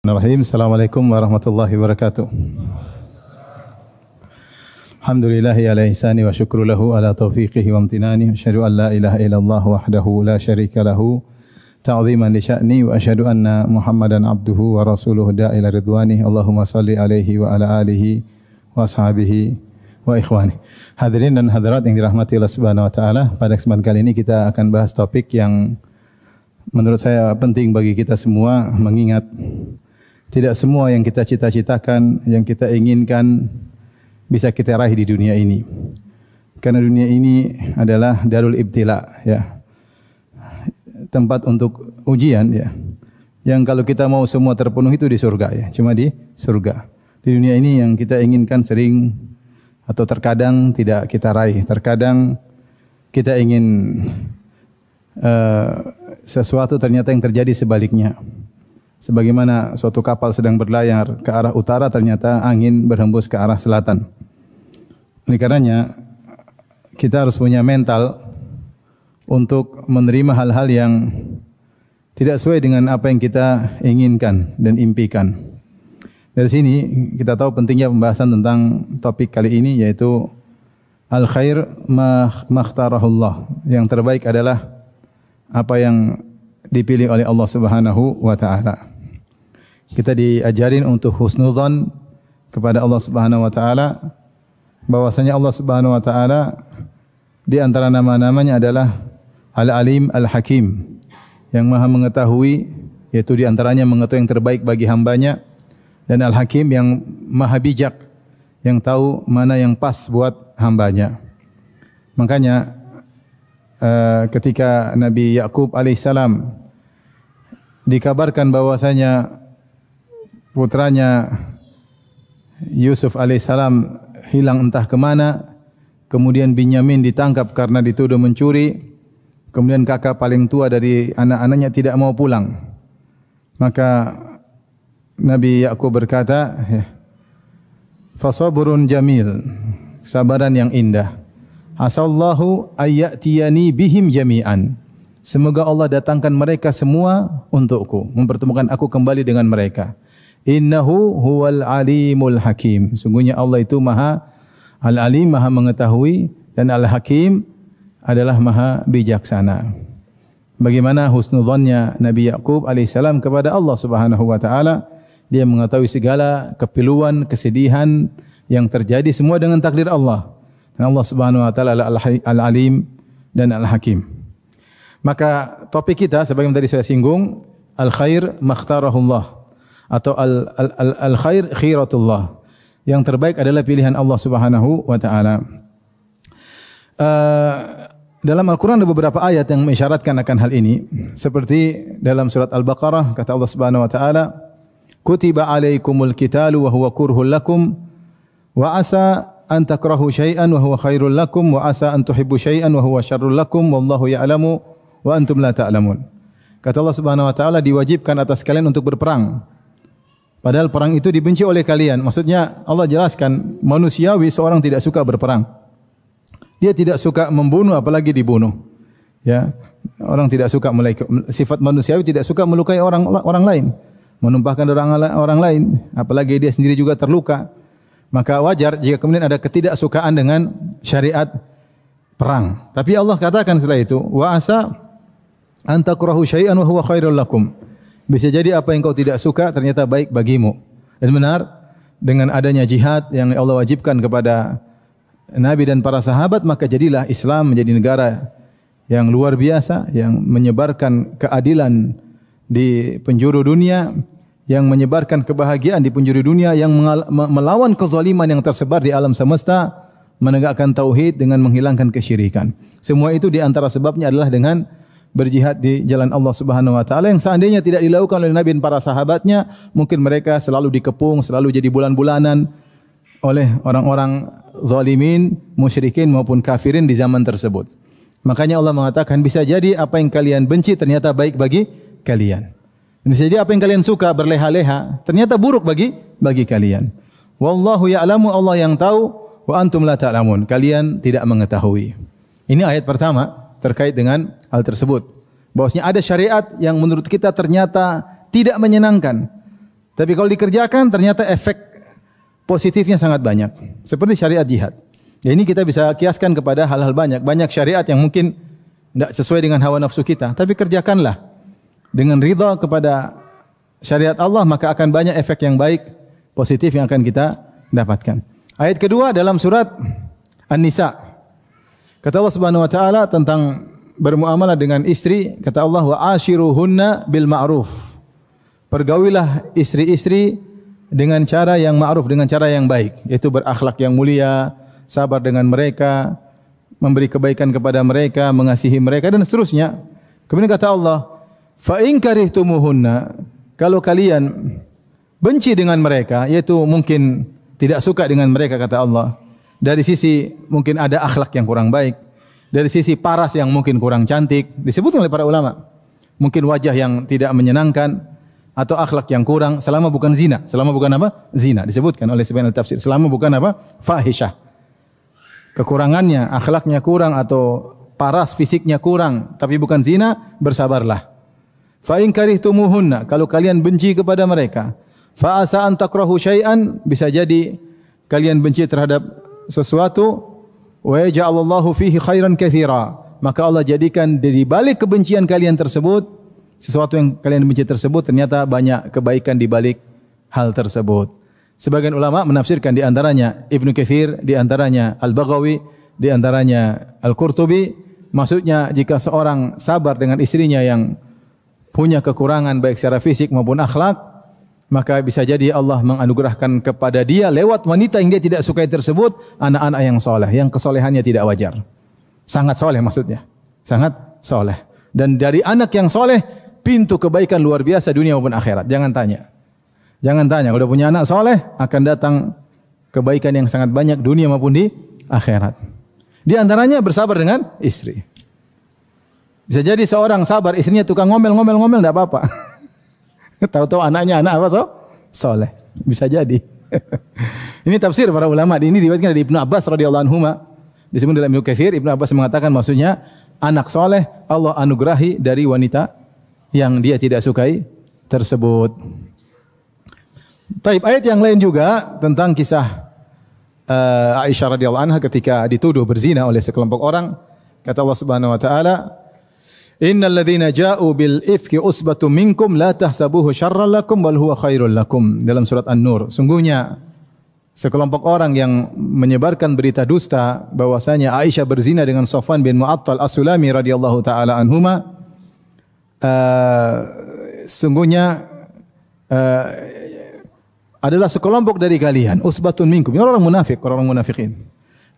Bismillahirrahmanirrahim. Assalamualaikum warahmatullahi wabarakatuh. Alhamdulillahi ala ihsani wa syukru lahu ala taufiqihi wa amtinani. Asyhadu an la ilaha illallah wahdahu la syarika lahu ta'ziman li sya'ni wa asyhadu anna Muhammadan abduhu wa rasuluhu da'ila ridwani. Allahumma salli alaihi wa ala alihi wa ashabihi wa ikhwani. Hadirin dan hadirat yang dirahmati Allah Subhanahu wa taala, pada kesempatan kali ini kita akan bahas topik yang menurut saya penting bagi kita semua, mengingat tidak semua yang kita cita-citakan, yang kita inginkan bisa kita raih di dunia ini. Karena dunia ini adalah darul ibtila, ya. Tempat untuk ujian, ya. Yang kalau kita mau semua terpenuhi itu di surga, ya. Cuma di surga. Di dunia ini yang kita inginkan sering atau terkadang tidak kita raih. Terkadang kita ingin sesuatu ternyata yang terjadi sebaliknya. Sebagaimana suatu kapal sedang berlayar ke arah utara, ternyata angin berhembus ke arah selatan. Oleh karenanya, kita harus punya mental untuk menerima hal-hal yang tidak sesuai dengan apa yang kita inginkan dan impikan. Dari sini kita tahu pentingnya pembahasan tentang topik kali ini, yaitu al-khair makhtarahullah. Yang terbaik adalah apa yang dipilih oleh Allah Subhanahu wa taala. Kita diajarin untuk husnudzon kepada Allah Subhanahu wa taala, bahwasanya Allah Subhanahu wa taala di antara nama-namanya adalah Al-Alim Al-Hakim, yang Maha mengetahui, yaitu di antaranya mengetahui yang terbaik bagi hambanya, dan Al-Hakim yang Maha bijak, yang tahu mana yang pas buat hambanya. Makanya ketika Nabi Yakub alaihissalam dikabarkan bahwasanya putranya Yusuf alaihissalam hilang entah ke mana, kemudian Binyamin ditangkap karena dituduh mencuri, kemudian kakak paling tua dari anak-anaknya tidak mau pulang. Maka Nabi Yakub berkata, "Fasabrun jamil," sabaran yang indah. "Asallahu ayyatiyani bihim jami'an." Semoga Allah datangkan mereka semua untukku, mempertemukan aku kembali dengan mereka. Innahu huwal alimul hakim. Sungguhnya Allah itu Maha Al-Alim, Maha mengetahui, dan Al-Hakim adalah Maha bijaksana. Bagaimana husnudzonnya Nabi Yakub alaihissalam kepada Allah Subhanahu wa taala? Dia mengetahui segala kepiluan, kesedihan yang terjadi semua dengan takdir Allah. Dan Allah Subhanahu wa taala Al-Alim dan Al-Hakim. Maka topik kita sebagaimana tadi saya singgung, al-khair makhtarahullah, atau al-khair khiratullah. Yang terbaik adalah pilihan Allah Subhanahu wa taala. Dalam Al-Qur'an ada beberapa ayat yang mengisyaratkan akan hal ini, seperti dalam surat Al-Baqarah kata Allah Subhanahu wa taala, "Kutiba 'alaikumul qitalu wa huwa kurhul lakum wa asa an takrahu syai'an wa huwa khairul lakum wa asa an tuhibbu syai'an wa huwa syarrul lakum wallahu ya'lamu wa antum la ta'lamun." Kata Allah Subhanahu wa taala, diwajibkan atas kalian untuk berperang, padahal perang itu dibenci oleh kalian. Maksudnya Allah jelaskan, manusiawi seorang tidak suka berperang. Dia tidak suka membunuh apalagi dibunuh. Ya, orang tidak suka sifat manusiawi tidak suka melukai orang lain, menumpahkan darah orang lain, apalagi dia sendiri juga terluka. Maka wajar jika kemudian ada ketidaksukaan dengan syariat perang. Tapi Allah katakan setelah itu, wa asa an takrahu syai'an wa huwa khairul lakum. Bisa jadi apa yang kau tidak suka ternyata baik bagimu. Dan benar, dengan adanya jihad yang Allah wajibkan kepada Nabi dan para sahabat, maka jadilah Islam menjadi negara yang luar biasa, yang menyebarkan keadilan di penjuru dunia, yang menyebarkan kebahagiaan di penjuru dunia, yang melawan kezaliman yang tersebar di alam semesta, menegakkan tauhid dengan menghilangkan kesyirikan. Semua itu di antara sebabnya adalah dengan berjihad di jalan Allah Subhanahu wa taala, yang seandainya tidak dilakukan oleh Nabi dan para sahabatnya, mungkin mereka selalu dikepung, selalu jadi bulan-bulanan oleh orang-orang zalimin, musyrikin maupun kafirin di zaman tersebut. Makanya Allah mengatakan, bisa jadi apa yang kalian benci ternyata baik bagi kalian. Bisa jadi apa yang kalian suka berleha-leha ternyata buruk bagi kalian. Wallahu ya'lamu, Allah yang tahu, wa antum la ta'lamun, kalian tidak mengetahui. Ini ayat pertama terkait dengan hal tersebut. Bahwasanya ada syariat yang menurut kita ternyata tidak menyenangkan. Tapi kalau dikerjakan ternyata efek positifnya sangat banyak. Seperti syariat jihad. Ya ini kita bisa kiaskan kepada hal-hal banyak. Banyak syariat yang mungkin tidak sesuai dengan hawa nafsu kita. Tapi kerjakanlah dengan ridha kepada syariat Allah, maka akan banyak efek yang baik, positif yang akan kita dapatkan. Ayat kedua dalam surat An-Nisa. Kata Allah Subhanahu wa taala tentang bermuamalah dengan istri, kata Allah, wa ashiruhunna bil ma'ruf. Pergaulilah istri-istri dengan cara yang ma'ruf, dengan cara yang baik, yaitu berakhlak yang mulia, sabar dengan mereka, memberi kebaikan kepada mereka, mengasihi mereka dan seterusnya. Kemudian kata Allah, fa in karihtumuhunna, kalau kalian benci dengan mereka, yaitu mungkin tidak suka dengan mereka, kata Allah, dari sisi mungkin ada akhlak yang kurang baik, dari sisi paras yang mungkin kurang cantik, disebutkan oleh para ulama, mungkin wajah yang tidak menyenangkan, atau akhlak yang kurang, selama bukan zina. Selama bukan apa? Zina. Disebutkan oleh sebagian tafsir. Selama bukan apa? Fahisyah. Kekurangannya, akhlaknya kurang atau paras fisiknya kurang, tapi bukan zina, bersabarlah. Fa in karihtumuhunna, kalau kalian benci kepada mereka, fa asa an takrahu syai'an, bisa jadi kalian benci terhadap sesuatu, wa yaj'alallahu fihi khairan katsira, maka Allah jadikan dari balik kebencian kalian tersebut, sesuatu yang kalian benci tersebut ternyata banyak kebaikan di balik hal tersebut. Sebagian ulama menafsirkan, di antaranya Ibnu Katsir, di antaranya Al-Baghawi, di antaranya Al-Qurtubi, maksudnya jika seorang sabar dengan istrinya yang punya kekurangan baik secara fisik maupun akhlak, maka bisa jadi Allah menganugerahkan kepada dia lewat wanita yang dia tidak sukai tersebut anak-anak yang soleh, yang kesolehannya tidak wajar. Sangat soleh maksudnya, sangat soleh. Dan dari anak yang soleh, pintu kebaikan luar biasa dunia maupun akhirat. Jangan tanya. Jangan tanya. Kalau punya anak soleh, akan datang kebaikan yang sangat banyak dunia maupun di akhirat. Di antaranya bersabar dengan istri. Bisa jadi seorang sabar, istrinya tukang ngomel-ngomel, tidak apa-apa. Tahu-tahu anaknya anak apa soleh. Bisa jadi. Ini tafsir para ulama. Ini diriwayatkan dari Ibnu Abbas radhiyallahu anhu. Disebut dalam Ibnu Katsir, Ibnu Abbas mengatakan maksudnya anak soleh Allah anugerahi dari wanita yang dia tidak sukai tersebut. Taib, ayat yang lain juga tentang kisah Aisyah radhiyallahu anha ketika dituduh berzina oleh sekelompok orang. Kata Allah Subhanahu wa taala, innal ladzina ja'u bil ifki usbatum minkum la tahsabuhu syarran lakum bal huwa khairul lakum. Dalam surat An-Nur, sungguhnya sekelompok orang yang menyebarkan berita dusta bahwasanya Aisyah berzina dengan Safwan bin Mu'attal As-Sulami radhiyallahu taala anhuma, sungguhnya adalah sekelompok dari kalian, usbatun minkum, orang munafik, orang munafikin.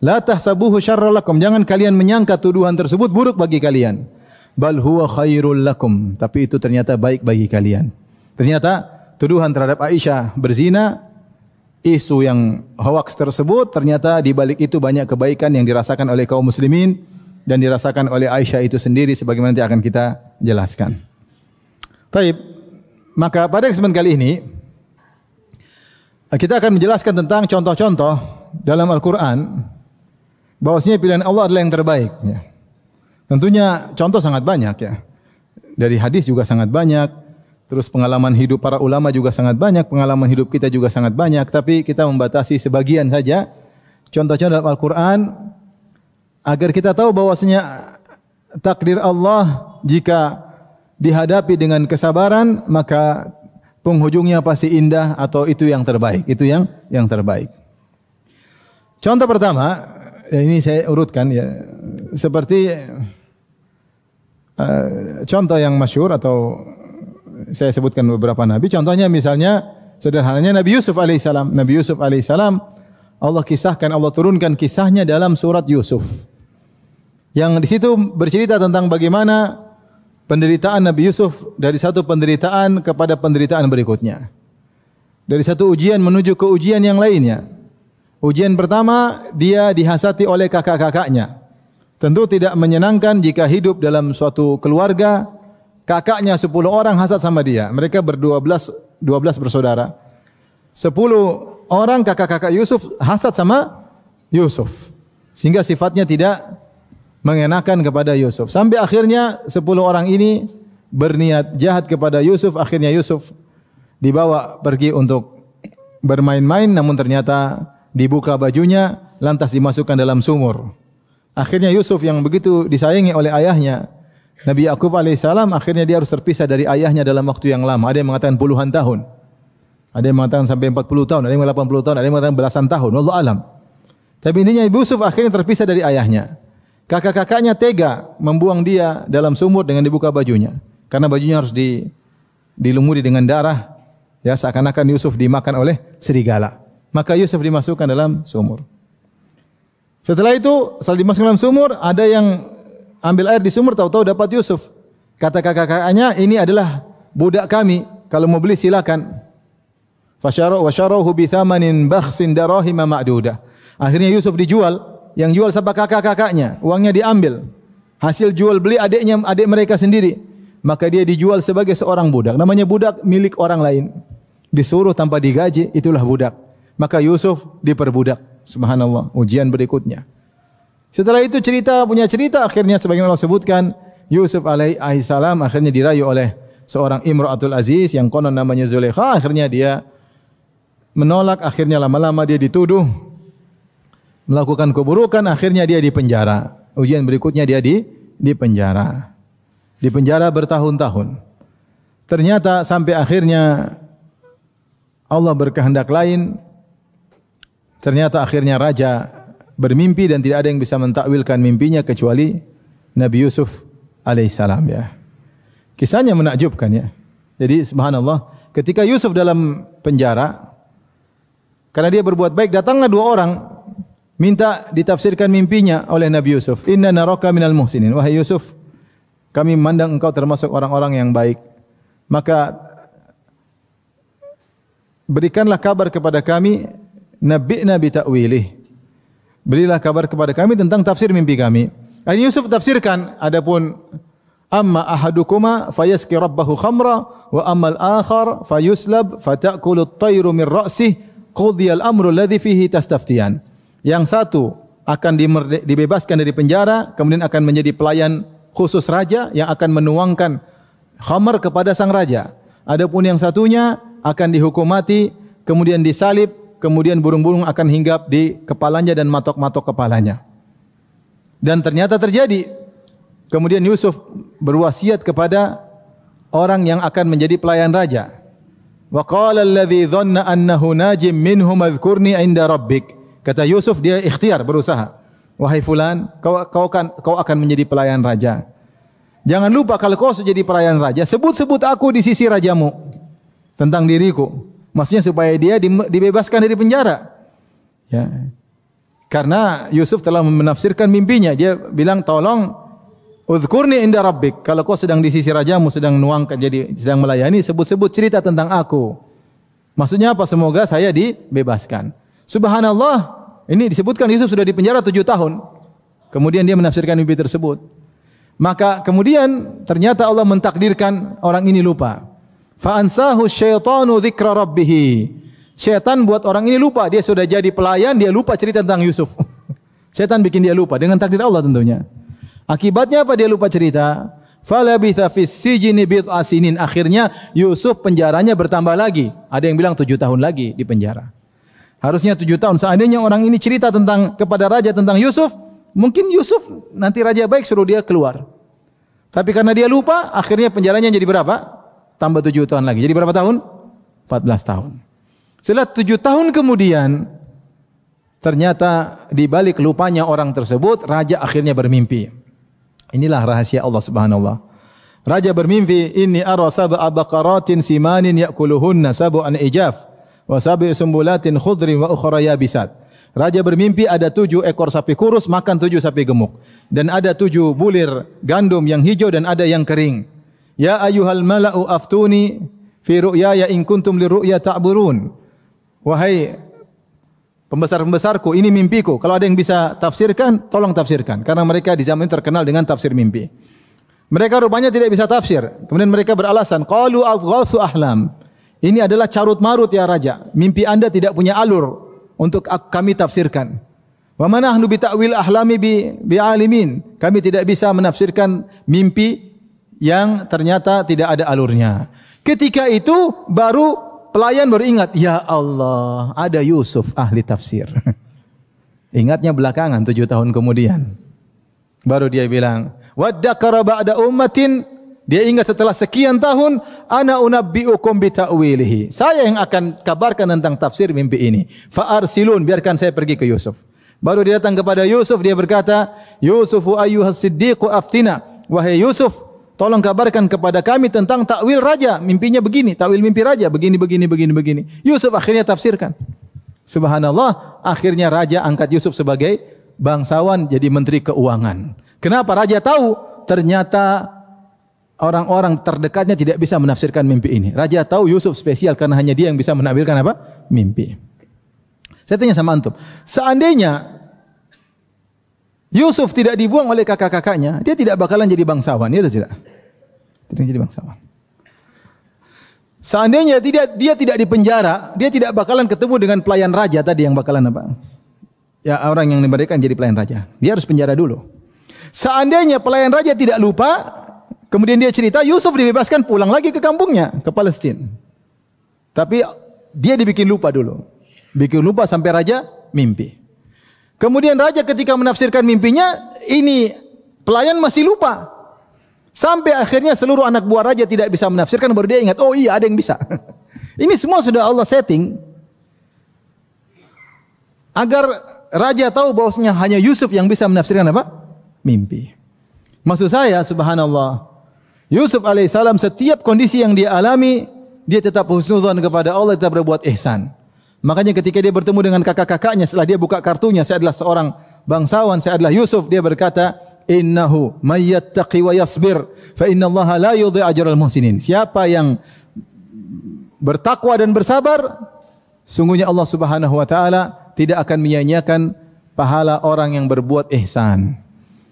La tahsabuhu syarran lakum, jangan kalian menyangka tuduhan tersebut buruk bagi kalian. Bal huwa khairul lakum, tapi itu ternyata baik bagi kalian. Ternyata tuduhan terhadap Aisyah berzina, isu yang hoax tersebut, ternyata di balik itu banyak kebaikan yang dirasakan oleh kaum muslimin dan dirasakan oleh Aisyah itu sendiri sebagaimana nanti akan kita jelaskan. Taib, maka pada kesempatan kali ini kita akan menjelaskan tentang contoh-contoh dalam Al-Quran bahwasanya pilihan Allah adalah yang terbaik. Ya. Tentunya contoh sangat banyak ya. Dari hadis juga sangat banyak. Terus pengalaman hidup para ulama juga sangat banyak, pengalaman hidup kita juga sangat banyak, tapi kita membatasi sebagian saja contoh-contoh dalam Al-Quran agar kita tahu bahwasanya takdir Allah jika dihadapi dengan kesabaran maka penghujungnya pasti indah atau itu yang terbaik, itu yang terbaik. Contoh pertama, ini saya urutkan ya, seperti contoh yang masyhur atau saya sebutkan beberapa nabi. Contohnya misalnya sederhananya Nabi Yusuf alaihissalam. Nabi Yusuf alaihissalam Allah kisahkan, Allah turunkan kisahnya dalam surat Yusuf. Yang di situ bercerita tentang bagaimana penderitaan Nabi Yusuf dari satu penderitaan kepada penderitaan berikutnya. Dari satu ujian menuju ke ujian yang lainnya. Ujian pertama, dia dihasati oleh kakak-kakaknya. Tentu tidak menyenangkan jika hidup dalam suatu keluarga, kakaknya 10 orang hasad sama dia. Mereka ber-12 bersaudara. 10 orang kakak-kakak Yusuf hasad sama Yusuf. Sehingga sifatnya tidak mengenakan kepada Yusuf. Sampai akhirnya 10 orang ini berniat jahat kepada Yusuf. Akhirnya Yusuf dibawa pergi untuk bermain-main, namun ternyata dibuka bajunya, lantas dimasukkan dalam sumur. Akhirnya Yusuf yang begitu disayangi oleh ayahnya, Nabi Yakub alaihissalam, akhirnya dia harus terpisah dari ayahnya dalam waktu yang lama. Ada yang mengatakan puluhan tahun, ada yang mengatakan sampai 40 tahun, ada yang 80 tahun, ada yang mengatakan belasan tahun. Wallahu alam. Tapi intinya Yusuf akhirnya terpisah dari ayahnya. Kakak-kakaknya tega membuang dia dalam sumur dengan dibuka bajunya, karena bajunya harus dilumuri dengan darah, ya, seakan-akan Yusuf dimakan oleh serigala. Maka Yusuf dimasukkan dalam sumur. Setelah dimasukkan dalam sumur, ada yang ambil air di sumur, tahu-tahu dapat Yusuf. Kata kakak-kakaknya, ini adalah budak kami, kalau mau beli silakan. Fasyarahu bi thamanin bakhsin darahima ma'dudah. Akhirnya Yusuf dijual. Yang jual siapa? Kakak-kakaknya. Uangnya diambil. Hasil jual beli adik mereka sendiri. Maka dia dijual sebagai seorang budak. Namanya budak milik orang lain. Disuruh tanpa digaji, itulah budak. Maka Yusuf diperbudak. Subhanallah, ujian berikutnya. Setelah itu punya cerita, akhirnya sebagaimana Allah sebutkan, Yusuf alaihissalam akhirnya dirayu oleh seorang Imra'atul Aziz yang konon namanya Zulaikha. Akhirnya dia menolak, akhirnya lama-lama dia dituduh melakukan keburukan, akhirnya dia dipenjara. Ujian berikutnya dia dipenjara. Dipenjara bertahun-tahun. Ternyata sampai akhirnya Allah berkehendak lain. Ternyata akhirnya raja bermimpi dan tidak ada yang bisa mentakwilkan mimpinya kecuali Nabi Yusuf alaihissalam, ya. Kisahnya menakjubkan, ya. Jadi subhanallah, ketika Yusuf dalam penjara karena dia berbuat baik, datanglah dua orang minta ditafsirkan mimpinya oleh Nabi Yusuf. Inna naraka minal muhsinin. Wahai Yusuf, kami memandang engkau termasuk orang-orang yang baik. Maka berikanlah kabar kepada kami, nabi'na bi ta'wilih. Berilah kabar kepada kami tentang tafsir mimpi kami. Akhirnya Yusuf tafsirkan, adapun amma ahadukuma fayaski rabbahu khamra wa ammal akhar fayuslab fata'kulu at-tayru min ra'sih qudiyal amru alladhi fihi tastaftiyan. Yang satu akan dibebaskan dari penjara, kemudian akan menjadi pelayan khusus raja yang akan menuangkan khamar kepada sang raja. Adapun yang satunya akan dihukum mati, kemudian disalib, kemudian burung-burung akan hinggap di kepalanya dan matok-matok kepalanya. Dan ternyata terjadi. Kemudian Yusuf berwasiat kepada orang yang akan menjadi pelayan raja. Wa qala alladhi dhanna annahu najim minhum adhkurni 'inda rabbik. Kata Yusuf, dia ikhtiar, berusaha. Wahai fulan, kau akan menjadi pelayan raja. Jangan lupa kalau kau sudah jadi pelayan raja, sebut-sebut aku di sisi rajamu tentang diriku. Maksudnya supaya dia dibebaskan dari penjara. Ya. Karena Yusuf telah menafsirkan mimpinya. Dia bilang, tolong udhkurni inda rabbik. Kalau kau sedang di sisi rajamu, sedang nuangkan, jadi sedang melayani, sebut-sebut cerita tentang aku. Maksudnya apa? Semoga saya dibebaskan. Subhanallah, ini disebutkan Yusuf sudah dipenjara 7 tahun. Kemudian dia menafsirkan mimpi tersebut. Maka kemudian ternyata Allah mentakdirkan orang ini lupa. Fa'ansahu syaitanu dzikra rabbih. Syaitan buat orang ini lupa, dia sudah jadi pelayan, dia lupa cerita tentang Yusuf. Syaitan bikin dia lupa dengan takdir Allah tentunya. Akibatnya apa dia lupa cerita? Falabitha fis sijni bid'a sinin. Akhirnya Yusuf penjaranya bertambah lagi. Ada yang bilang 7 tahun lagi di penjara. Harusnya 7 tahun. Seandainya orang ini cerita kepada raja tentang Yusuf, mungkin Yusuf nanti raja baik suruh dia keluar. Tapi karena dia lupa, akhirnya penjaranya jadi berapa? Tambah 7 tahun lagi. Jadi berapa tahun? 14 tahun. Setelah 7 tahun kemudian, ternyata di balik lupanya orang tersebut, raja akhirnya bermimpi. Inilah rahasia Allah Subhanahu wa taala. Raja bermimpi, inni ara sab'a baqaratin simanin ya'kuluhunna sab'an ijaf. Wa sab'i sumbulatin khudrin wa ukhra yabisat. Raja bermimpi ada 7 ekor sapi kurus makan 7 sapi gemuk, dan ada 7 bulir gandum yang hijau dan ada yang kering. Ya ayyuhal mala'u aftuni fi ru'yaya in kuntum liru'ya ta'burun. Wahai pembesar-pembesarku, ini mimpiku. Kalau ada yang bisa tafsirkan, tolong tafsirkan, karena mereka di zaman ini terkenal dengan tafsir mimpi. Mereka rupanya tidak bisa tafsir. Kemudian mereka beralasan, qalu adghatsu ahlam. Ini adalah carut-marut ya raja. Mimpi Anda tidak punya alur untuk kami tafsirkan. Wa manahnu bi ta'wil ahlami bi alimin. Kami tidak bisa menafsirkan mimpi yang ternyata tidak ada alurnya. Ketika itu baru pelayan baru ingat, ya Allah, ada Yusuf ahli tafsir. Ingatnya belakangan 7 tahun kemudian. Baru dia bilang, waddakara ba'da ummatin. Dia ingat setelah sekian tahun, ana unabbiukum bita'wilihi. Saya yang akan kabarkan tentang tafsir mimpi ini. Fa arsilun, biarkan saya pergi ke Yusuf. Baru dia datang kepada Yusuf, dia berkata, Yusufu ayyuhas siddiqu aftina. Wahai Yusuf, tolong kabarkan kepada kami tentang takwil raja. Mimpinya begini, takwil mimpi raja begini. Yusuf akhirnya tafsirkan. Subhanallah, akhirnya raja angkat Yusuf sebagai bangsawan, jadi menteri keuangan. Kenapa raja tahu? Ternyata orang-orang terdekatnya tidak bisa menafsirkan mimpi ini. Raja tahu Yusuf spesial karena hanya dia yang bisa menakwilkan apa? Mimpi. Saya tanya sama antum, seandainya Yusuf tidak dibuang oleh kakak-kakaknya, dia tidak bakalan jadi bangsawan, ya atau tidak? Tidak jadi bangsawan. Seandainya dia tidak dipenjara, dia tidak bakalan ketemu dengan pelayan raja tadi yang bakalan apa? Ya, orang yang diberikan jadi pelayan raja. Dia harus penjara dulu. Seandainya pelayan raja tidak lupa, kemudian dia cerita, Yusuf dibebaskan pulang lagi ke kampungnya, ke Palestina. Tapi dia dibikin lupa dulu. Bikin lupa sampai raja mimpi. Kemudian raja ketika menafsirkan mimpinya, ini pelayan masih lupa. Sampai akhirnya seluruh anak buah raja tidak bisa menafsirkan, baru dia ingat, oh iya ada yang bisa. Ini semua sudah Allah setting. Agar raja tahu bahwasanya hanya Yusuf yang bisa menafsirkan apa? Mimpi. Maksud saya, subhanallah, Yusuf alaihissalam setiap kondisi yang dia alami, dia tetap husnudzon kepada Allah, tetap berbuat ihsan. Makanya ketika dia bertemu dengan kakak-kakaknya, setelah dia buka kartunya, saya adalah seorang bangsawan, saya adalah Yusuf, dia berkata, innahu may yattaqi wa yasbir fa innallaha la yudhi'u ajral muhsinin. Siapa yang bertakwa dan bersabar, sungguhnya Allah Subhanahu wa taala tidak akan menyia-nyiakan pahala orang yang berbuat ihsan.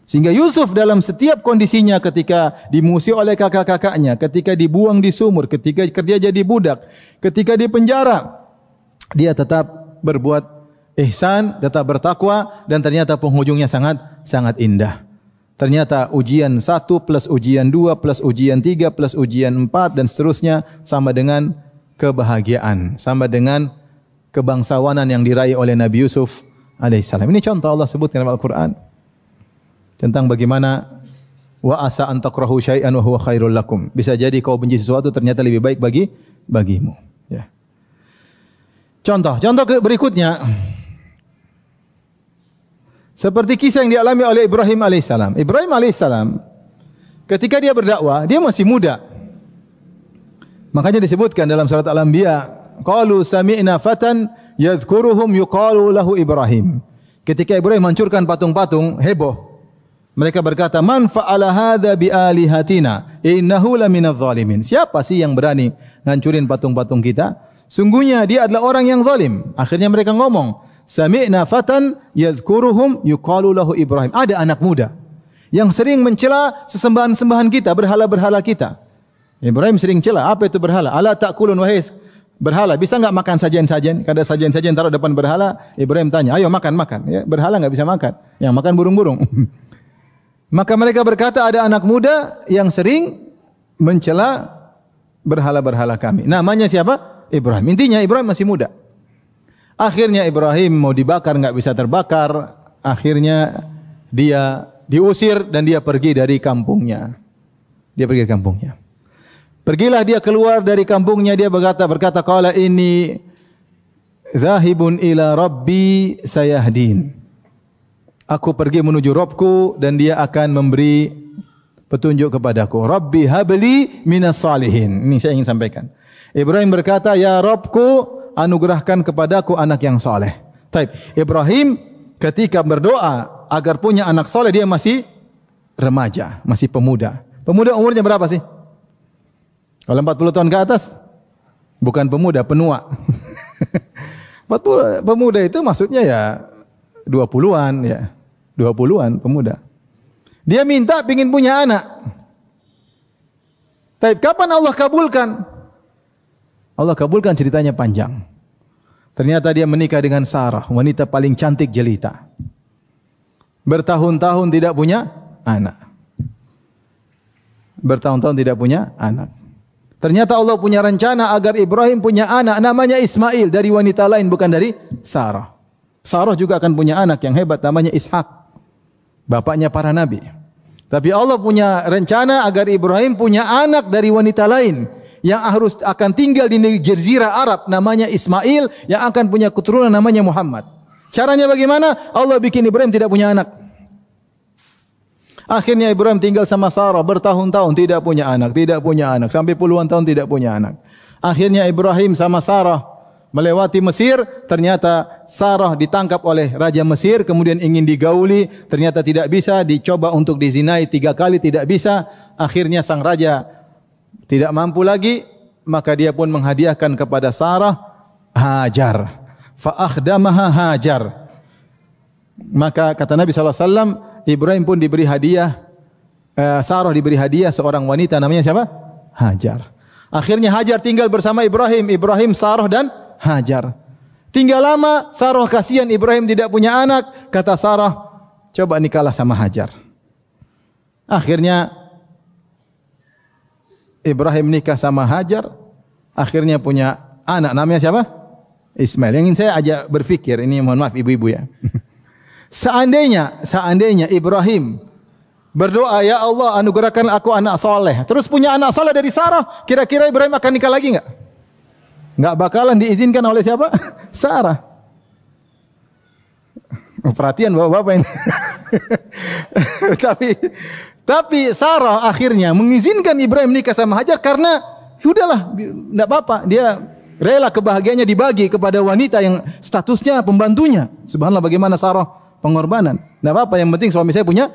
Sehingga Yusuf dalam setiap kondisinya, ketika dimusuhi oleh kakak-kakaknya, ketika dibuang di sumur, ketika kerja jadi budak, ketika di penjara, dia tetap berbuat ihsan, tetap bertakwa, dan ternyata penghujungnya sangat indah. Ternyata ujian 1 plus ujian 2 plus ujian 3 plus ujian 4 dan seterusnya sama dengan kebahagiaan, sama dengan kebangsawanan yang diraih oleh Nabi Yusuf alaihissalam. Ini contoh Allah sebutkan dalam Al-Quran tentang bagaimana wa asa an takrahu syai'an wa huwa khairul lakum. Bisa jadi kau benci sesuatu ternyata lebih baik bagimu. Ya. Contoh berikutnya seperti kisah yang dialami oleh Ibrahim alaihissalam. Ibrahim alaihissalam ketika dia berdakwah, dia masih muda. Makanya disebutkan dalam surat Al-Anbiya, qalu sami'na fatan yadhkuruhum yuqalu lahu Ibrahim. Ketika Ibrahim hancurkan patung-patung, heboh. Mereka berkata, man fa'ala hadza bi alihatina innahu laminadh zalimin. Siapa sih yang berani ngancurin patung-patung kita? Sungguhnya dia adalah orang yang zalim. Akhirnya mereka ngomong, sami'na fatan yadhkuruhum yuqalu lahu Ibrahim. Ada anak muda yang sering mencela sesembahan-sembahan kita, berhala-berhala kita. Ibrahim sering cela, apa itu berhala? Ala ta'kulun wahai berhala, bisa enggak makan sajian-sajian? Kada sajian-sajian taruh depan berhala, Ibrahim tanya, ayo makan. Ya, berhala enggak bisa makan. Yang makan burung-burung. Maka mereka berkata, ada anak muda yang sering mencela berhala-berhala kami. Namanya siapa? Ibrahim. Intinya Ibrahim masih muda. Akhirnya Ibrahim mau dibakar, enggak bisa terbakar. Akhirnya dia diusir dan dia pergi dari kampungnya. Pergilah dia keluar dari kampungnya, dia berkata qala inni zahibun ila rabbi sayahdin. Aku pergi menuju Rabbku dan dia akan memberi petunjuk kepadaku. Rabbi habli minas salihin. Ini saya ingin sampaikan. Ibrahim berkata, ya Rabbku, anugerahkan kepadaku anak yang saleh. Taib. Ibrahim ketika berdoa agar punya anak saleh, dia masih remaja, masih pemuda. Pemuda umurnya berapa sih? Kalau 40 tahun ke atas? Bukan pemuda, penua. 40 pemuda itu maksudnya ya 20-an ya. 20-an pemuda. Dia minta pingin punya anak. Taib, kapan Allah kabulkan? Allah kabulkan, ceritanya panjang. Ternyata dia menikah dengan Sarah, wanita paling cantik jelita. Bertahun-tahun tidak punya anak. Ternyata Allah punya rencana agar Ibrahim punya anak namanya Ismail dari wanita lain, bukan dari Sarah. Sarah juga akan punya anak yang hebat namanya Ishak, bapaknya para nabi. Tapi Allah punya rencana agar Ibrahim punya anak dari wanita lain yang harus akan tinggal di negeri Jazirah Arab namanya Ismail, yang akan punya keturunan namanya Muhammad. Caranya bagaimana? Allah bikin Ibrahim tidak punya anak. Akhirnya Ibrahim tinggal sama Sarah bertahun-tahun tidak punya anak, sampai puluhan tahun tidak punya anak. Akhirnya Ibrahim sama Sarah melewati Mesir, ternyata Sarah ditangkap oleh Raja Mesir, kemudian ingin digauli, ternyata tidak bisa, dicoba untuk dizinai 3 kali, tidak bisa. Akhirnya sang raja tidak mampu lagi, maka dia pun menghadiahkan kepada Sarah Hajar. Fa akhdamaha Hajar. Maka kata Nabi SAW, Ibrahim pun diberi hadiah, Sarah diberi hadiah seorang wanita namanya siapa? Hajar. Akhirnya Hajar tinggal bersama Ibrahim, Sarah dan Hajar. Tinggal lama, Sarah kasihan Ibrahim tidak punya anak, kata Sarah, coba nikahlah sama Hajar. Akhirnya Ibrahim nikah sama Hajar, akhirnya punya anak namanya siapa? Ismail. Yang ingin saya ajak berfikir, ini mohon maaf ibu-ibu ya. Seandainya Ibrahim berdoa, ya Allah anugerahkan aku anak soleh, terus punya anak soleh dari Sarah, kira-kira Ibrahim akan nikah lagi enggak? Enggak bakalan diizinkan oleh siapa? Sarah. Perhatian bapak-bapak ini. Tapi Sarah akhirnya mengizinkan Ibrahim nikah sama Hajar karena udahlah, enggak apa-apa, dia rela kebahagiaannya dibagi kepada wanita yang statusnya pembantunya. Subhanallah, bagaimana Sarah pengorbanan. Enggak apa-apa, yang penting suami saya punya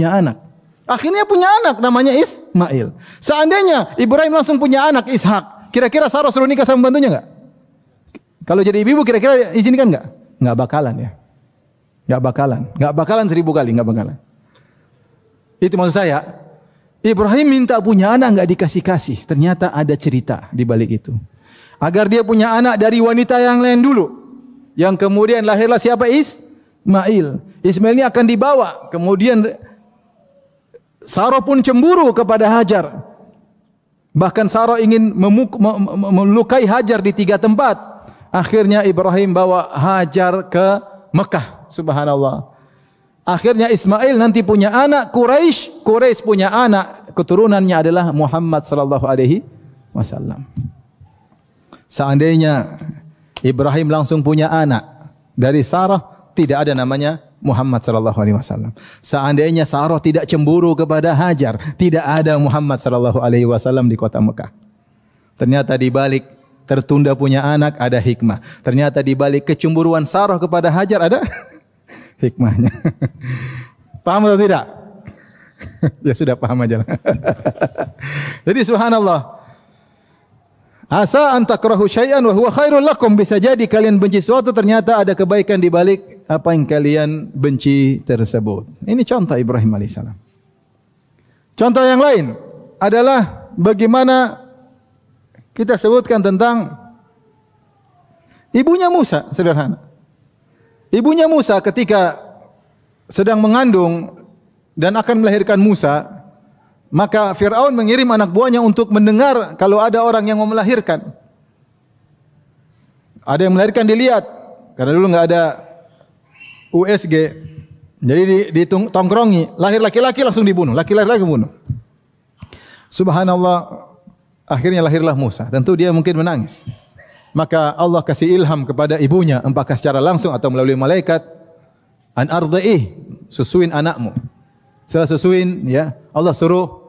anak. Akhirnya punya anak namanya Ismail. Seandainya Ibrahim langsung punya anak Ishak, kira-kira Sarah suruh nikah sama pembantunya enggak? Kalau jadi ibu kira-kira izinkan enggak? Enggak bakalan ya. Enggak bakalan 1000 kali, enggak bakalan. Itu maksud saya. Ibrahim minta punya anak enggak dikasih-kasih. Ternyata ada cerita di balik itu. Agar dia punya anak dari wanita yang lain dulu. Yang kemudian lahirlah siapa? Ismail. Ismail ini akan dibawa. Kemudian Sarah pun cemburu kepada Hajar. Bahkan Sarah ingin melukai Hajar di 3 tempat. Akhirnya Ibrahim bawa Hajar ke Mekah. Subhanallah. Akhirnya Ismail nanti punya anak Quraisy punya anak, keturunannya adalah Muhammad sallallahu alaihi wasallam. Seandainya Ibrahim langsung punya anak dari Sarah, tidak ada namanya Muhammad sallallahu alaihi wasallam. Seandainya Sarah tidak cemburu kepada Hajar, tidak ada Muhammad sallallahu alaihi wasallam di kota Mekah. Ternyata di balik tertunda punya anak ada hikmah. Ternyata di balik kecemburuan Sarah kepada Hajar ada hikmahnya. Paham atau tidak? Ya sudah paham aja. Jadi subhanallah. Asa an takrahu syai'an wa huwa khairul lakum. Bisa jadi kalian benci sesuatu, ternyata ada kebaikan di balik apa yang kalian benci tersebut. Ini contoh Ibrahim alaihissalam. Contoh yang lain adalah bagaimana kita sebutkan tentang ibunya Musa, sederhana. Ibunya Musa ketika sedang mengandung dan akan melahirkan Musa, maka Fir'aun mengirim anak buahnya untuk mendengar kalau ada orang yang mau melahirkan. Ada yang melahirkan dilihat, karena dulu enggak ada USG. Jadi ditongkrongi, lahir laki-laki langsung dibunuh, laki-laki dibunuh. Subhanallah, akhirnya lahirlah Musa. Tentu dia mungkin menangis. Maka Allah kasih ilham kepada ibunya, apakah secara langsung atau melalui malaikat, an ardhi'ih, susuin anakmu. Setelah susuin, ya, Allah suruh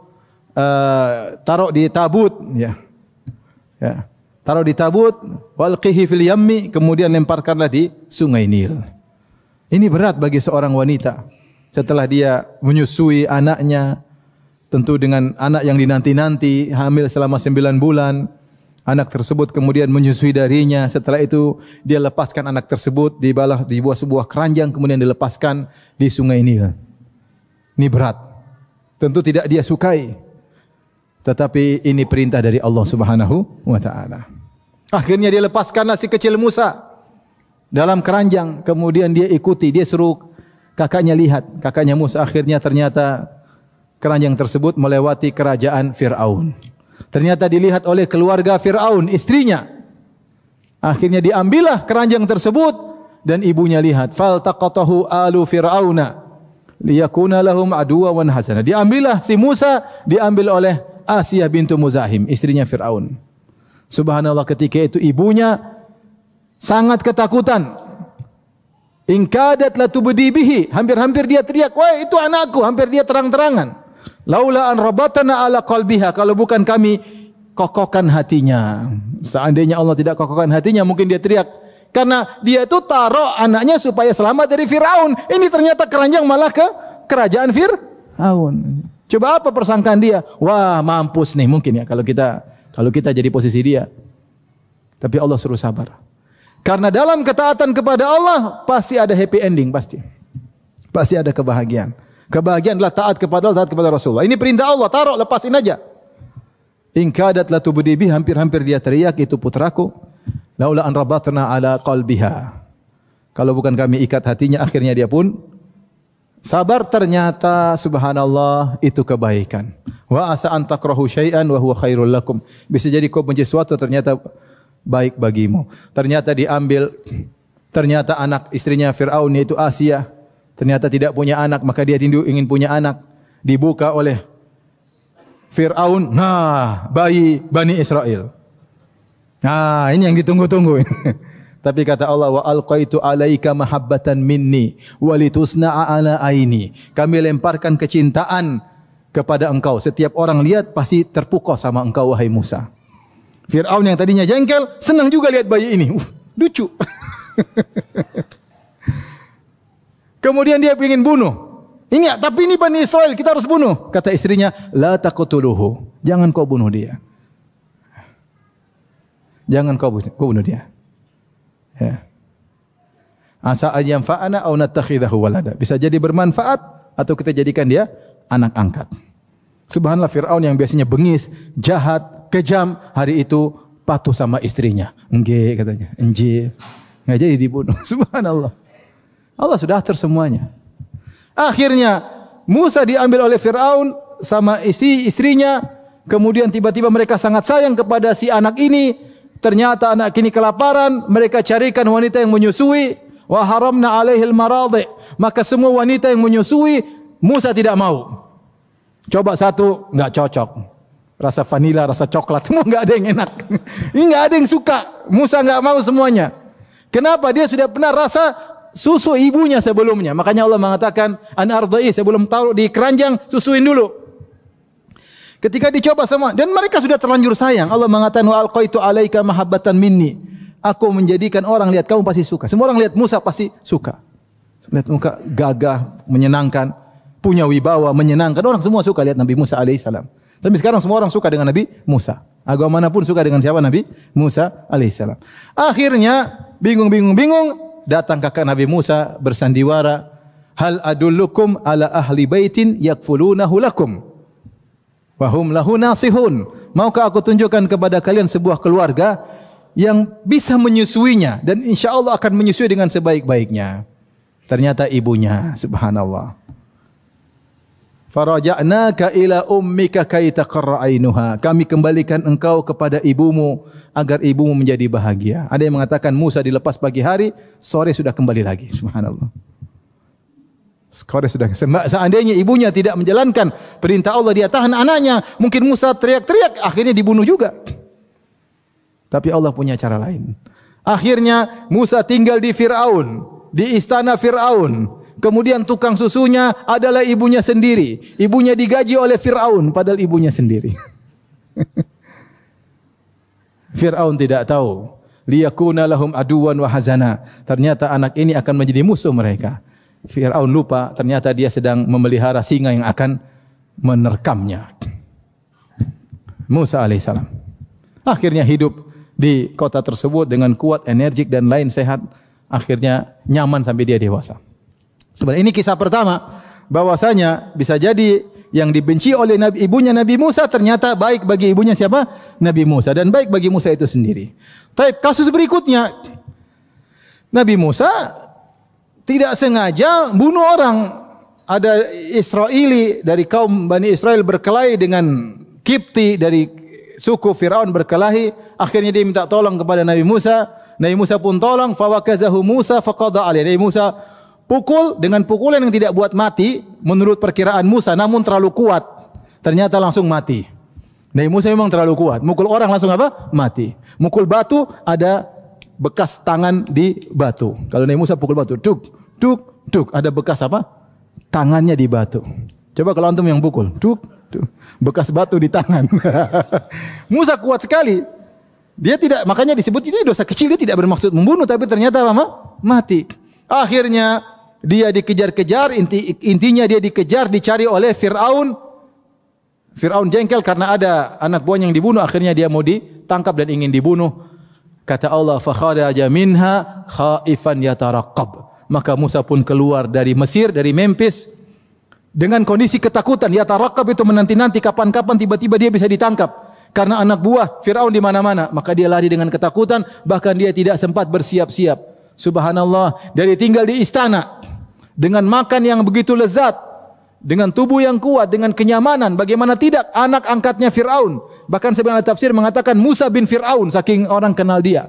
taruh di tabut, ya. Ya. Taruh di tabut, walqihi fil yammi, kemudian lemparkanlah di sungai Nil. Ini berat bagi seorang wanita. Setelah dia menyusui anaknya, tentu dengan anak yang dinanti-nanti, hamil selama 9 bulan, anak tersebut kemudian menyusui darinya. Setelah itu dia lepaskan anak tersebut di bawah sebuah keranjang, kemudian dilepaskan di sungai Nil. Ini berat. Tentu tidak dia sukai. Tetapi ini perintah dari Allah Subhanahu wa taala. Akhirnya dia lepaskanlah si kecil Musa dalam keranjang, kemudian dia ikuti, dia suruh kakaknya lihat. Kakaknya Musa akhirnya ternyata keranjang tersebut melewati kerajaan Fir'aun. Ternyata dilihat oleh keluarga Fir'aun, istrinya. Akhirnya diambillah keranjang tersebut dan ibunya lihat. Faltaqatahu alu Fir'auna liyakuna lahum aduwa wan hasana. Diambillah si Musa, diambil oleh Asiyah bintu Muzahim, istrinya Fir'aun. Subhanallah, ketika itu ibunya sangat ketakutan. In kadat latubdi bihi, hampir-hampir dia teriak, "Wah, itu anakku!" Hampir dia terang-terangan. Laula an rabatana ala qalbiha, kalau bukan kami kokohkan hatinya. Seandainya Allah tidak kokohkan hatinya, mungkin dia teriak. Karena dia itu taruh anaknya supaya selamat dari Fir'aun. Ini ternyata keranjang malah ke kerajaan Fir'aun. Coba apa persangkaan dia? Wah, mampus nih mungkin ya kalau kita jadi posisi dia. Tapi Allah suruh sabar. Karena dalam ketaatan kepada Allah pasti ada happy ending, pasti. Pasti ada kebahagiaan. Kebahagiaan adalah taat kepada Allah, taat kepada Rasulullah. Ini perintah Allah, taruh, lepasin aja. In kadat latubdi bihi, hampir-hampir dia teriak, itu putraku. Laula an rabatna ala qalbiha. Kalau bukan kami ikat hatinya, akhirnya dia pun sabar. Ternyata subhanallah itu kebaikan. Wa asa an takrahu syai'an wa huwa khairul lakum. Bisa jadi kau benci sesuatu, ternyata baik bagimu. Ternyata diambil, ternyata anak istrinya Fir'aun yaitu Asiyah ternyata tidak punya anak, maka dia rindu ingin punya anak. Dibuka oleh Fir'aun, nah, bayi Bani Israel. Nah, ini yang ditunggu-tunggu. Tapi kata Allah, wa alqaitu alaika mahabbatan minni walitusna'a ala aini. Kami lemparkan kecintaan kepada engkau. Setiap orang lihat pasti terpukau sama engkau, wahai Musa. Fir'aun yang tadinya jengkel, senang juga lihat bayi ini. Lucu. Kemudian dia ingin bunuh. Ini, tapi ini Bani Israel, kita harus bunuh. Kata istrinya, la taqtuluhu. Jangan kau bunuh dia. Jangan kau bunuh dia. Ya. Asa ayyam fa'ana aw nattakhidahu walada. Bisa jadi bermanfaat atau kita jadikan dia anak angkat. Subhanallah, Fir'aun yang biasanya bengis, jahat, kejam, hari itu patuh sama istrinya. Enggak katanya, enggak. Enggak jadi dibunuh. Subhanallah. Allah sudah atur semuanya. Akhirnya Musa diambil oleh Fir'aun sama istrinya. Kemudian tiba-tiba mereka sangat sayang kepada si anak ini. Ternyata anak ini kelaparan. Mereka carikan wanita yang menyusui. Wa haramna alaihil maradhi. Maka semua wanita yang menyusui, Musa tidak mau. Coba satu, enggak cocok. Rasa vanila, rasa coklat, semua enggak ada yang enak. Ini enggak ada yang suka. Musa enggak mau semuanya. Kenapa? Dia sudah pernah rasa susu ibunya sebelumnya. Makanya Allah mengatakan, an ardai, sebelum taruh di keranjang, susuin dulu. Ketika dicoba sama, dan mereka sudah terlanjur sayang. Allah mengatakan, wa alqaitu alaika mahabbatan minni. Aku menjadikan orang lihat kamu pasti suka. Semua orang lihat Musa pasti suka. Lihat muka gagah, menyenangkan, punya wibawa, menyenangkan. Orang semua suka lihat Nabi Musa alaihissalam. Sampai sekarang semua orang suka dengan Nabi Musa. Agama manapun suka dengan siapa? Nabi Musa alaihissalam. Akhirnya bingung, datang kakak Nabi Musa bersandiwara, hal adullukum ala ahli baitin yakfulunahu lakum wa hum lahu nasihun. Maukah aku tunjukkan kepada kalian sebuah keluarga yang bisa menyusuinya dan insyaallah akan menyusui dengan sebaik-baiknya. Ternyata ibunya, subhanallah. Faraja'naka ila ummika kay taqarra ainuha. Kami kembalikan engkau kepada ibumu agar ibumu menjadi bahagia. Ada yang mengatakan Musa dilepas pagi hari, sore sudah kembali lagi. Subhanallah. Sore sudah. Seandainya ibunya tidak menjalankan perintah Allah, dia tahan anaknya, mungkin Musa teriak-teriak, akhirnya dibunuh juga. Tapi Allah punya cara lain. Akhirnya Musa tinggal di Fir'aun, di istana Fir'aun. Kemudian tukang susunya adalah ibunya sendiri. Ibunya digaji oleh Fir'aun, padahal ibunya sendiri. Fir'aun tidak tahu. Liyakuna lahum aduwan wa hazana. Ternyata anak ini akan menjadi musuh mereka. Fir'aun lupa, ternyata dia sedang memelihara singa yang akan menerkamnya. Musa alaihissalam. Akhirnya hidup di kota tersebut dengan kuat, energik dan lain sehat. Akhirnya nyaman sampai dia dewasa. Sebenarnya ini kisah pertama, bahwasanya bisa jadi yang dibenci oleh ibunya Nabi Musa ternyata baik bagi ibunya siapa? Nabi Musa, dan baik bagi Musa itu sendiri. Tapi kasus berikutnya, Nabi Musa tidak sengaja bunuh orang. Ada Israeli dari kaum Bani Israel berkelahi dengan Kipti dari suku Firaun berkelahi, akhirnya dia minta tolong kepada Nabi Musa. Nabi Musa pun tolong, fawakazahu Musa faqada alaihi. Nabi Musa pukul dengan pukulan yang tidak buat mati menurut perkiraan Musa, namun terlalu kuat. Ternyata langsung mati. Nabi Musa memang terlalu kuat. Mukul orang langsung apa? Mati. Mukul batu ada bekas tangan di batu. Kalau Nabi Musa pukul batu, duk, duk, duk, ada bekas apa? Tangannya di batu. Coba kalau antum yang pukul, duk, duk, bekas batu di tangan. Musa kuat sekali. Dia tidak, makanya disebut ini dosa kecil, dia tidak bermaksud membunuh, tapi ternyata apa? Mati. Akhirnya dia dikejar-kejar, intinya dia dikejar, dicari oleh Fir'aun. Fir'aun jengkel karena ada anak buahnya yang dibunuh, akhirnya dia mau ditangkap dan ingin dibunuh. Kata Allah, fakharaja minha khaifan yataraqqab. Maka Musa pun keluar dari Mesir, dari Memphis dengan kondisi ketakutan. Yataraqqab itu menanti-nanti kapan-kapan tiba-tiba dia bisa ditangkap. Karena anak buah Fir'aun di mana-mana, maka dia lari dengan ketakutan, bahkan dia tidak sempat bersiap-siap. Subhanallah, dari tinggal di istana dengan makan yang begitu lezat, dengan tubuh yang kuat, dengan kenyamanan, bagaimana tidak anak angkatnya Fir'aun. Bahkan sebagian tafsir mengatakan Musa bin Fir'aun, saking orang kenal dia.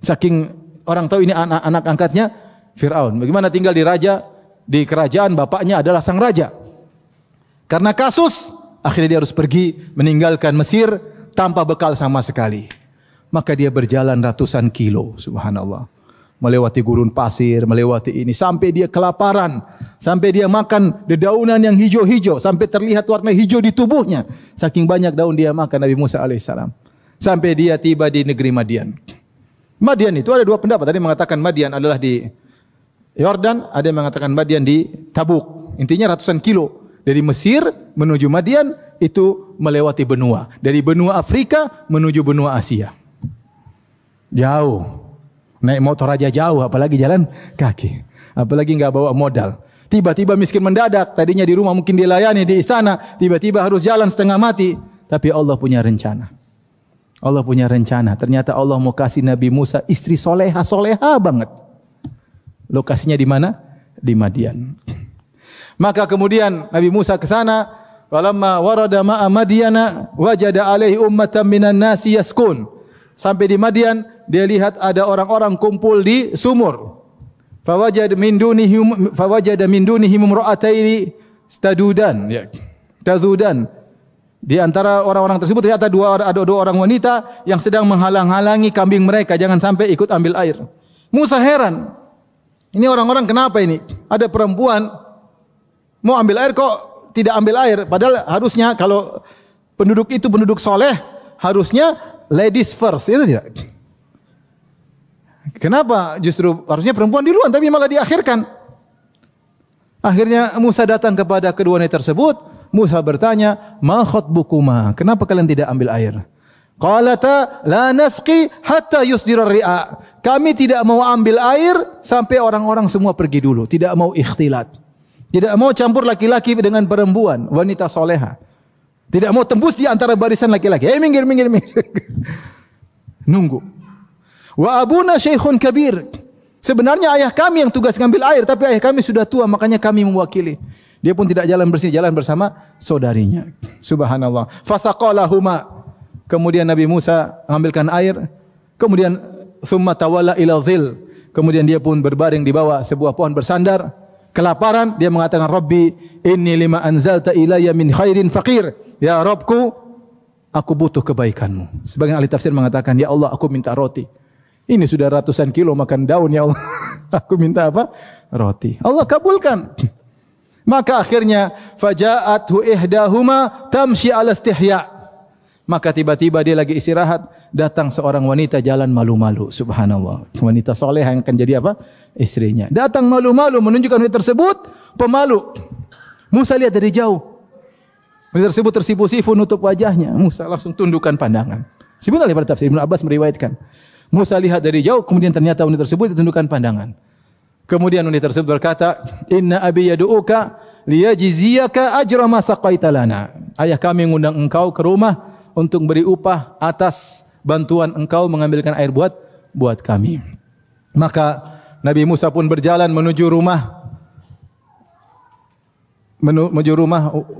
Saking orang tahu ini anak angkatnya Fir'aun. Bagaimana tinggal di kerajaan, bapaknya adalah sang raja. Karena kasus, akhirnya dia harus pergi meninggalkan Mesir tanpa bekal sama sekali. Maka dia berjalan ratusan kilo, subhanallah. Melewati gurun pasir, melewati ini. Sampai dia kelaparan. Sampai dia makan dedaunan yang hijau-hijau. Sampai terlihat warna hijau di tubuhnya. Saking banyak daun dia makan Nabi Musa alaihissalam. Sampai dia tiba di negeri Madian. Madian itu ada dua pendapat. Tadi mengatakan Madian adalah di Yordan. Ada yang mengatakan Madian di Tabuk. Intinya ratusan kilo. Dari Mesir menuju Madian itu melewati benua. Dari benua Afrika menuju benua Asia. Jauh. Naik motor aja jauh, apalagi jalan kaki. Apalagi enggak bawa modal. Tiba-tiba miskin mendadak. Tadinya di rumah mungkin dilayani di istana, tiba-tiba harus jalan setengah mati. Tapi Allah punya rencana. Allah punya rencana. Ternyata Allah mau kasih Nabi Musa istri soleha banget. Lokasinya di mana? Di Madian. Maka kemudian Nabi Musa ke sana, walamma warada ma'a Madyana wajada alaihi ummatan minan nasi yaskun. Sampai di Madian, dia lihat ada orang-orang kumpul di sumur. Fawajada min dunihim imra'ataini tadudan, ya. Tazudan. Di antara orang-orang tersebut ternyata ada dua orang wanita yang sedang menghalang-halangi kambing mereka jangan sampai ikut ambil air. Musa heran. Ini orang-orang kenapa ini? Ada perempuan mau ambil air kok tidak ambil air, padahal harusnya kalau penduduk itu penduduk soleh, harusnya ladies first, itu tidak? Kenapa justru harusnya perempuan duluan, tapi malah diakhirkan? Akhirnya Musa datang kepada kedua wanita tersebut. Musa bertanya, ma khatbukuma? Kenapa kalian tidak ambil air? Qalata la nasqi hatta yusdira ri'a. Kami tidak mau ambil air sampai orang-orang semua pergi dulu. Tidak mau ikhtilat. Tidak mau campur laki-laki dengan perempuan, wanita soleha. Tidak mau tembus di antara barisan laki-laki. Minggir. Nunggu. Wa abuna syekhun kabir. Sebenarnya ayah kami yang tugas ngambil air, tapi ayah kami sudah tua, makanya kami mewakili. Dia pun tidak jalan bersih, jalan bersama saudarinya. Subhanallah. Fasaqalahuma. Kemudian Nabi Musa mengambilkan air. Kemudian thumma tawalla ila dhil. Kemudian dia pun berbaring di bawah sebuah pohon bersandar. Kelaparan, dia mengatakan, Rabbi, inni lima anzalta ilayya min khairin faqir. Ya Rabbku, aku butuh kebaikanmu. Sebagian ahli tafsir mengatakan, ya Allah, aku minta roti. Ini sudah ratusan kilo makan daun, ya Allah. Aku minta apa? Roti. Allah kabulkan. Maka akhirnya, faja'athu ihdahuma tamshi ala istihya'. Maka tiba-tiba dia lagi istirahat, datang seorang wanita jalan malu-malu. Subhanallah. Wanita soleh yang akan jadi apa? Istrinya. Datang malu-malu menunjukkan wanita tersebut pemalu. Musa lihat dari jauh. Wanita tersebut tersipu-sipu nutup wajahnya. Musa langsung tundukkan pandangan. Sebenarnya pada tafsir Ibnu Abbas meriwayatkan. Musa lihat dari jauh, kemudian ternyata wanita tersebut ditundukkan pandangan. Kemudian wanita tersebut berkata, Inna abi yadu'uka liyajziyaka ajra ma saqaita lana. Ayah kami mengundang engkau ke rumah untuk beri upah atas bantuan engkau mengambilkan air buat kami. Maka Nabi Musa pun berjalan menuju rumah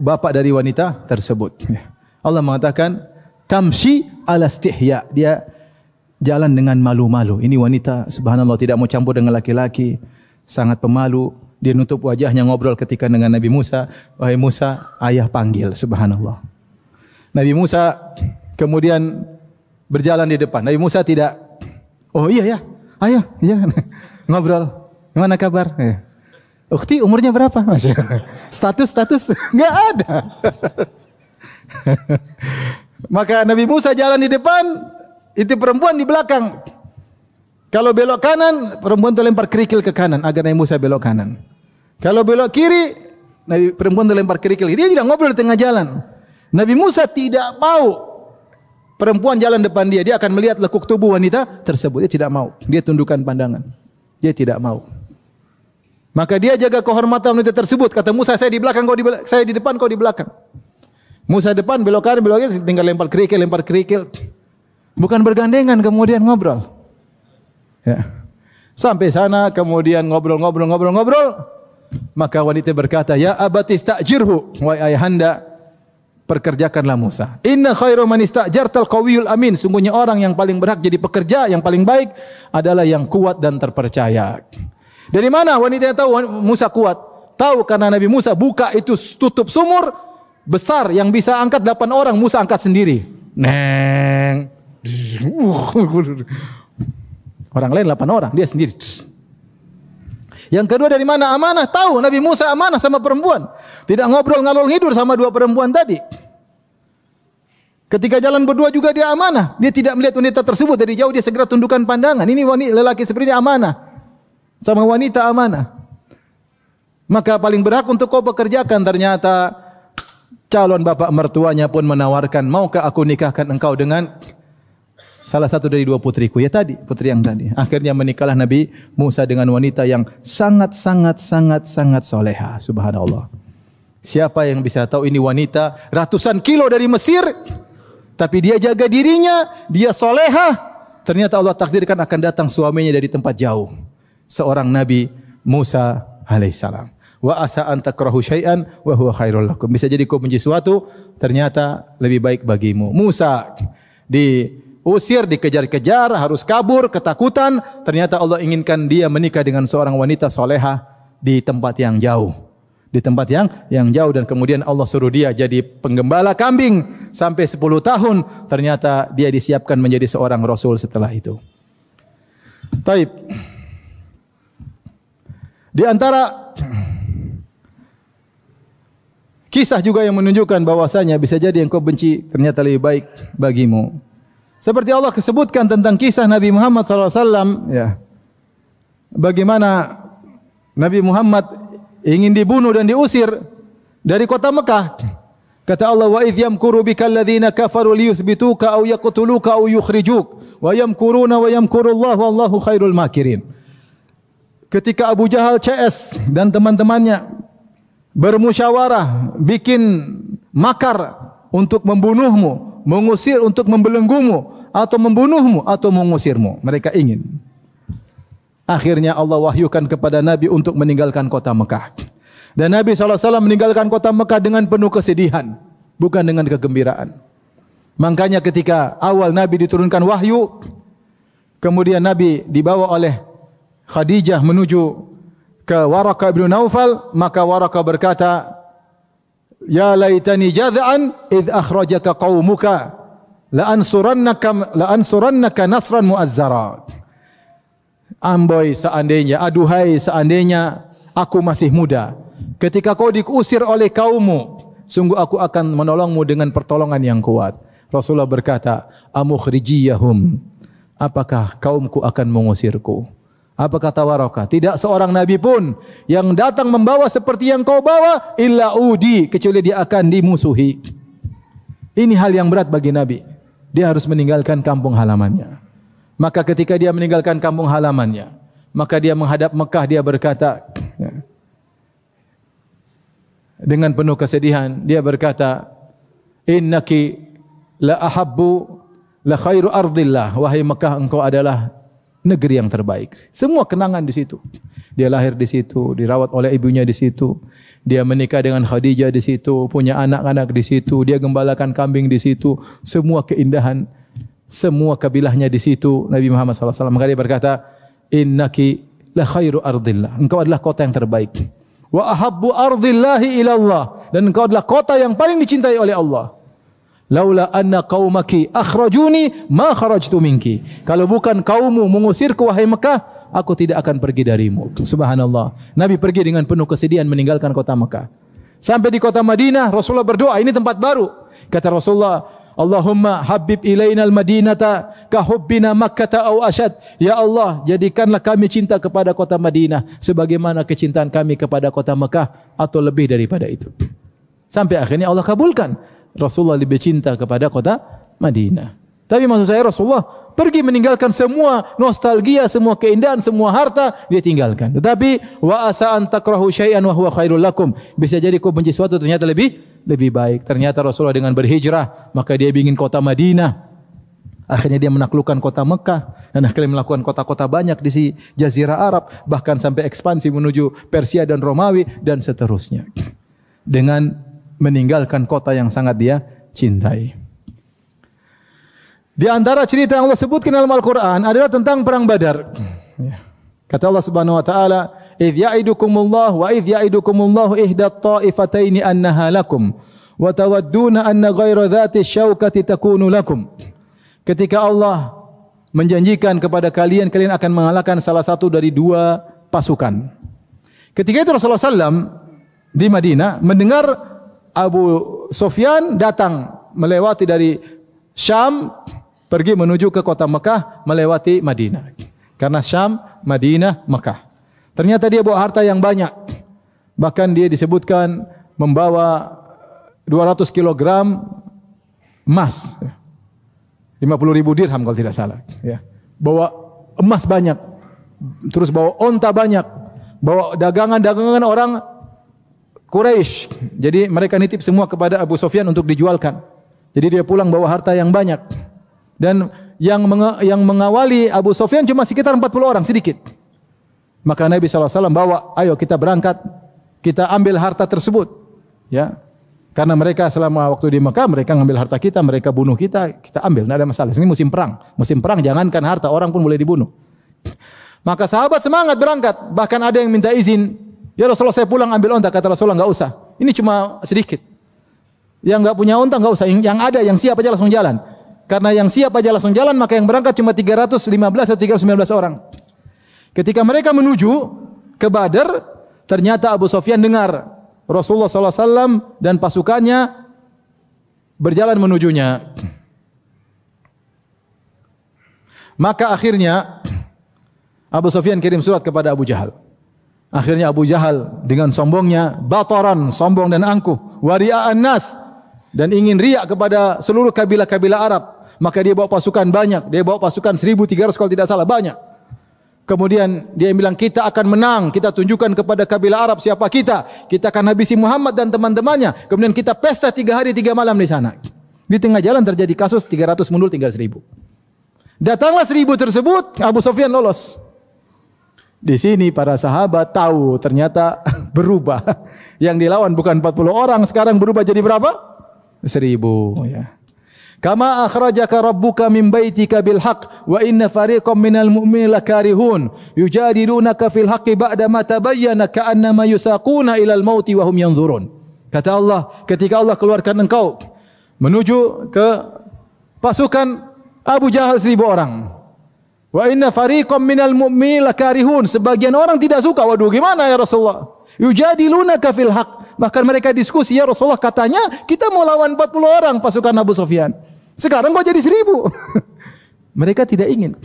bapak dari wanita tersebut. Allah mengatakan, tamshi ala istihya. Dia jalan dengan malu-malu. Ini wanita subhanallah tidak mau campur dengan laki-laki, sangat pemalu. Dia nutup wajahnya ngobrol ketika dengan Nabi Musa. Wahai Musa, ayah panggil, subhanallah. Nabi Musa kemudian berjalan di depan. Nabi Musa tidak, oh iya ya, ayah, iya. Ngobrol, gimana kabar? Ukhti umurnya berapa? Status enggak ada. Maka Nabi Musa jalan di depan, itu perempuan di belakang. Kalau belok kanan, perempuan itu lempar kerikil ke kanan agar Nabi Musa belok kanan. Kalau belok kiri, perempuan itu lempar kerikil. Dia tidak ngobrol di tengah jalan. Nabi Musa tidak mau perempuan jalan depan dia. Dia akan melihat lekuk tubuh wanita tersebut. Dia tidak mau. Dia tundukkan pandangan. Dia tidak mau. Maka dia jaga kehormatan wanita tersebut. Kata Musa, saya di belakang, saya di depan, kau di belakang. Musa depan, belok kanan, belok kiri, tinggal lempar kerikil. Bukan bergandengan kemudian ngobrol. Ya. Sampai sana kemudian ngobrol. Maka wanita berkata, ya abati istajirhu, wahai ayahanda, pekerjakanlah Musa. Inna khairu man istajartal qawiyul amin. Sungguhnya orang yang paling berhak jadi pekerja, yang paling baik adalah yang kuat dan terpercaya. Dari mana wanita yang tahu Musa kuat? Tahu karena Nabi Musa buka itu tutup sumur besar yang bisa angkat 8 orang, Musa angkat sendiri. Neng. Orang lain 8 orang, dia sendiri. Yang kedua dari mana amanah? Tahu Nabi Musa amanah sama perempuan. Tidak ngobrol ngalor ngidur sama 2 perempuan tadi. Ketika jalan berdua juga dia amanah. Dia tidak melihat wanita tersebut dari jauh, dia segera tundukkan pandangan. Ini wanita lelaki seperti ini amanah. Sama wanita amanah. Maka paling berhak untuk kau pekerjakan. Ternyata calon bapak mertuanya pun menawarkan, maukah aku nikahkan engkau dengan salah satu dari 2 putriku. Ya tadi, putri yang tadi. Akhirnya menikahlah Nabi Musa dengan wanita yang sangat soleha. Subhanallah. Siapa yang bisa tahu ini wanita ratusan kilo dari Mesir, tapi dia jaga dirinya, dia soleha. Ternyata Allah takdirkan akan datang suaminya dari tempat jauh. Seorang Nabi Musa alaihissalam. Wa asa an takrahu syai'an wa huwa khairul lakum. Bisa jadi kau benci sesuatu, ternyata lebih baik bagimu. Musa diusir, dikejar-kejar, harus kabur, ketakutan. Ternyata Allah inginkan dia menikah dengan seorang wanita soleha di tempat yang jauh. Di tempat yang jauh, dan kemudian Allah suruh dia jadi penggembala kambing sampai 10 tahun. Ternyata dia disiapkan menjadi seorang rasul setelah itu. Taib. Di antara kisah juga yang menunjukkan bahwasanya bisa jadi yang kau benci ternyata lebih baik bagimu. Seperti Allah sebutkan tentang kisah Nabi Muhammad SAW, ya. Bagaimana Nabi Muhammad ingin dibunuh dan diusir dari kota Mekah. Kata Allah, wa idh yamkuru bikal ladzina kafaru liyuthbituka aw yaqtuluka aw yukhrijuk wa yamkuruna wa yamkurullahu wallahu khairul makirin. Ketika Abu Jahal CS dan teman-temannya bermusyawarah, bikin makar untuk membunuhmu, mengusir untuk membelenggumu, atau membunuhmu, atau mengusirmu. Mereka ingin. Akhirnya Allah wahyukan kepada Nabi untuk meninggalkan kota Mekah. Dan Nabi SAW meninggalkan kota Mekah dengan penuh kesedihan, bukan dengan kegembiraan. Makanya ketika awal Nabi diturunkan wahyu, kemudian Nabi dibawa oleh Khadijah menuju ke Waraqah bin Naufal, maka Waraqah berkata, ya laitani jad'an idh akhrajaka qaumuka la ansurannaka nasran muazzara. Amboi seandainya, aduhai seandainya aku masih muda ketika kau diusir oleh kaummu, sungguh aku akan menolongmu dengan pertolongan yang kuat. Rasulullah berkata, amukhrijiyahum, apakah kaumku akan mengusirku? Apa kata Waraqah? Tidak seorang nabi pun yang datang membawa seperti yang kau bawa illa udi, kecuali dia akan dimusuhi. Ini hal yang berat bagi Nabi. Dia harus meninggalkan kampung halamannya. Maka ketika dia meninggalkan kampung halamannya, maka dia menghadap Mekah, dia berkata dengan penuh kesedihan, dia berkata, innaki la ahabbu la khairu ardillah, wahai Mekah, engkau adalah negeri yang terbaik. Semua kenangan di situ. Dia lahir di situ, dirawat oleh ibunya di situ. Dia menikah dengan Khadijah di situ, punya anak-anak di situ, dia gembalakan kambing di situ. Semua keindahan, semua kabilahnya di situ. Nabi Muhammad SAW. Maka dia berkata, innaki la khairu ardillah. Engkau adalah kota yang terbaik. Wa ahabbu ardillahi ilallah. Dan engkau adalah kota yang paling dicintai oleh Allah. Laula anna qaumaki akhrajuni ma kharajtu minki. Kalau bukan kaummu mengusirku wahai Mekah, aku tidak akan pergi darimu. Subhanallah. Nabi pergi dengan penuh kesedihan meninggalkan kota Mekah. Sampai di kota Madinah, Rasulullah berdoa, ini tempat baru. Kata Rasulullah, Allahumma habib ilainal madinata ka hubbina Makkah au asyad. Ya Allah, jadikanlah kami cinta kepada kota Madinah sebagaimana kecintaan kami kepada kota Mekah atau lebih daripada itu. Sampai akhirnya Allah kabulkan. Rasulullah lebih cinta kepada kota Madinah. Tapi maksud saya Rasulullah pergi meninggalkan semua nostalgia, semua keindahan, semua harta dia tinggalkan. Tetapi wa asa an takrahu syai'an wa huwa khairul lakum. Bisa jadi kau benci sesuatu ternyata lebih baik. Ternyata Rasulullah dengan berhijrah, maka dia ingin kota Madinah. Akhirnya dia menaklukkan kota Mekah dan akhirnya melakukan kota-kota banyak di Jazirah Arab, bahkan sampai ekspansi menuju Persia dan Romawi dan seterusnya. Dengan meninggalkan kota yang sangat dia cintai. Di antara cerita yang Allah sebutkan dalam Al-Quran adalah tentang perang Badar. Kata Allah Subhanahu wa taala, "Idz ya'idukumullah wa idz ya'idukumullahu ihdat ta'ifataini annaha lakum wa tawadduna anna ghayra dzati syaukati takunu lakum." Ketika Allah menjanjikan kepada kalian akan mengalahkan salah satu dari dua pasukan. Ketika itu Rasulullah SAW di Madinah mendengar Abu Sufyan datang melewati dari Syam pergi menuju ke kota Mekah melewati Madinah. Karena Syam, Madinah, Mekah. Ternyata dia bawa harta yang banyak. Bahkan dia disebutkan membawa 200 kilogram emas. 50.000 dirham kalau tidak salah. Ya. Bawa emas banyak. Terus bawa onta banyak. Bawa dagangan-dagangan orang Quraisy. Jadi mereka nitip semua kepada Abu Sufyan untuk dijualkan. Jadi dia pulang bawa harta yang banyak. Dan yang mengawali Abu Sufyan cuma sekitar 40 orang, sedikit. Maka Nabi SAW bawa, ayo kita berangkat, kita ambil harta tersebut. Ya, karena mereka selama waktu di Mekah, mereka ngambil harta kita, mereka bunuh kita ambil, tidak ada masalah. Ini musim perang. Musim perang jangankan harta, orang pun boleh dibunuh. Maka sahabat semangat berangkat, bahkan ada yang minta izin. Ya Rasulullah, saya pulang ambil onta. Kata Rasulullah, enggak usah. Ini cuma sedikit. Yang enggak punya onta enggak usah. Yang ada, yang siap aja langsung jalan. Karena yang siap aja langsung jalan, maka yang berangkat cuma 315 atau 319 orang. Ketika mereka menuju ke Badar, ternyata Abu Sufyan dengar Rasulullah SAW dan pasukannya berjalan menujunya. Maka akhirnya Abu Sufyan kirim surat kepada Abu Jahal. Akhirnya Abu Jahal dengan sombongnya, bataran, sombong dan angkuh, wari'a'an nas, dan ingin riak kepada seluruh kabilah-kabilah Arab. Maka dia bawa pasukan banyak, dia bawa pasukan 1.300 kalau tidak salah, banyak. Kemudian dia bilang, kita akan menang, kita tunjukkan kepada kabilah Arab siapa kita. Kita akan habisi Muhammad dan teman-temannya. Kemudian kita pesta 3 hari 3 malam di sana. Di tengah jalan terjadi kasus 300 mundur tinggal 1.000. Datanglah 1.000 tersebut, Abu Sufyan lolos. Di sini para sahabat tahu ternyata berubah. Yang dilawan bukan 40 orang, sekarang berubah jadi berapa? 1.000. Ya. Kama akhrajaka rabbuka min baitika bil haqq wa inna fariqam minal mu'minina lakarihun yujadilunaka fil haqqi ba'da ma tabayyana ka'annama yusaquna ilal mauti wa hum yanzurun. Kata Allah, ketika Allah keluarkan engkau menuju ke pasukan Abu Jahal 1.000 orang. Wa inna fariqam minal mu'minina lakarihun, sebagian orang tidak suka. Waduh, gimana ya Rasulullah? Yujadilunaka fil haqq. Bahkan mereka diskusi, ya Rasulullah, katanya kita mau lawan 40 orang pasukan Abu Sufyan. Sekarang kok jadi 1.000? Mereka tidak ingin.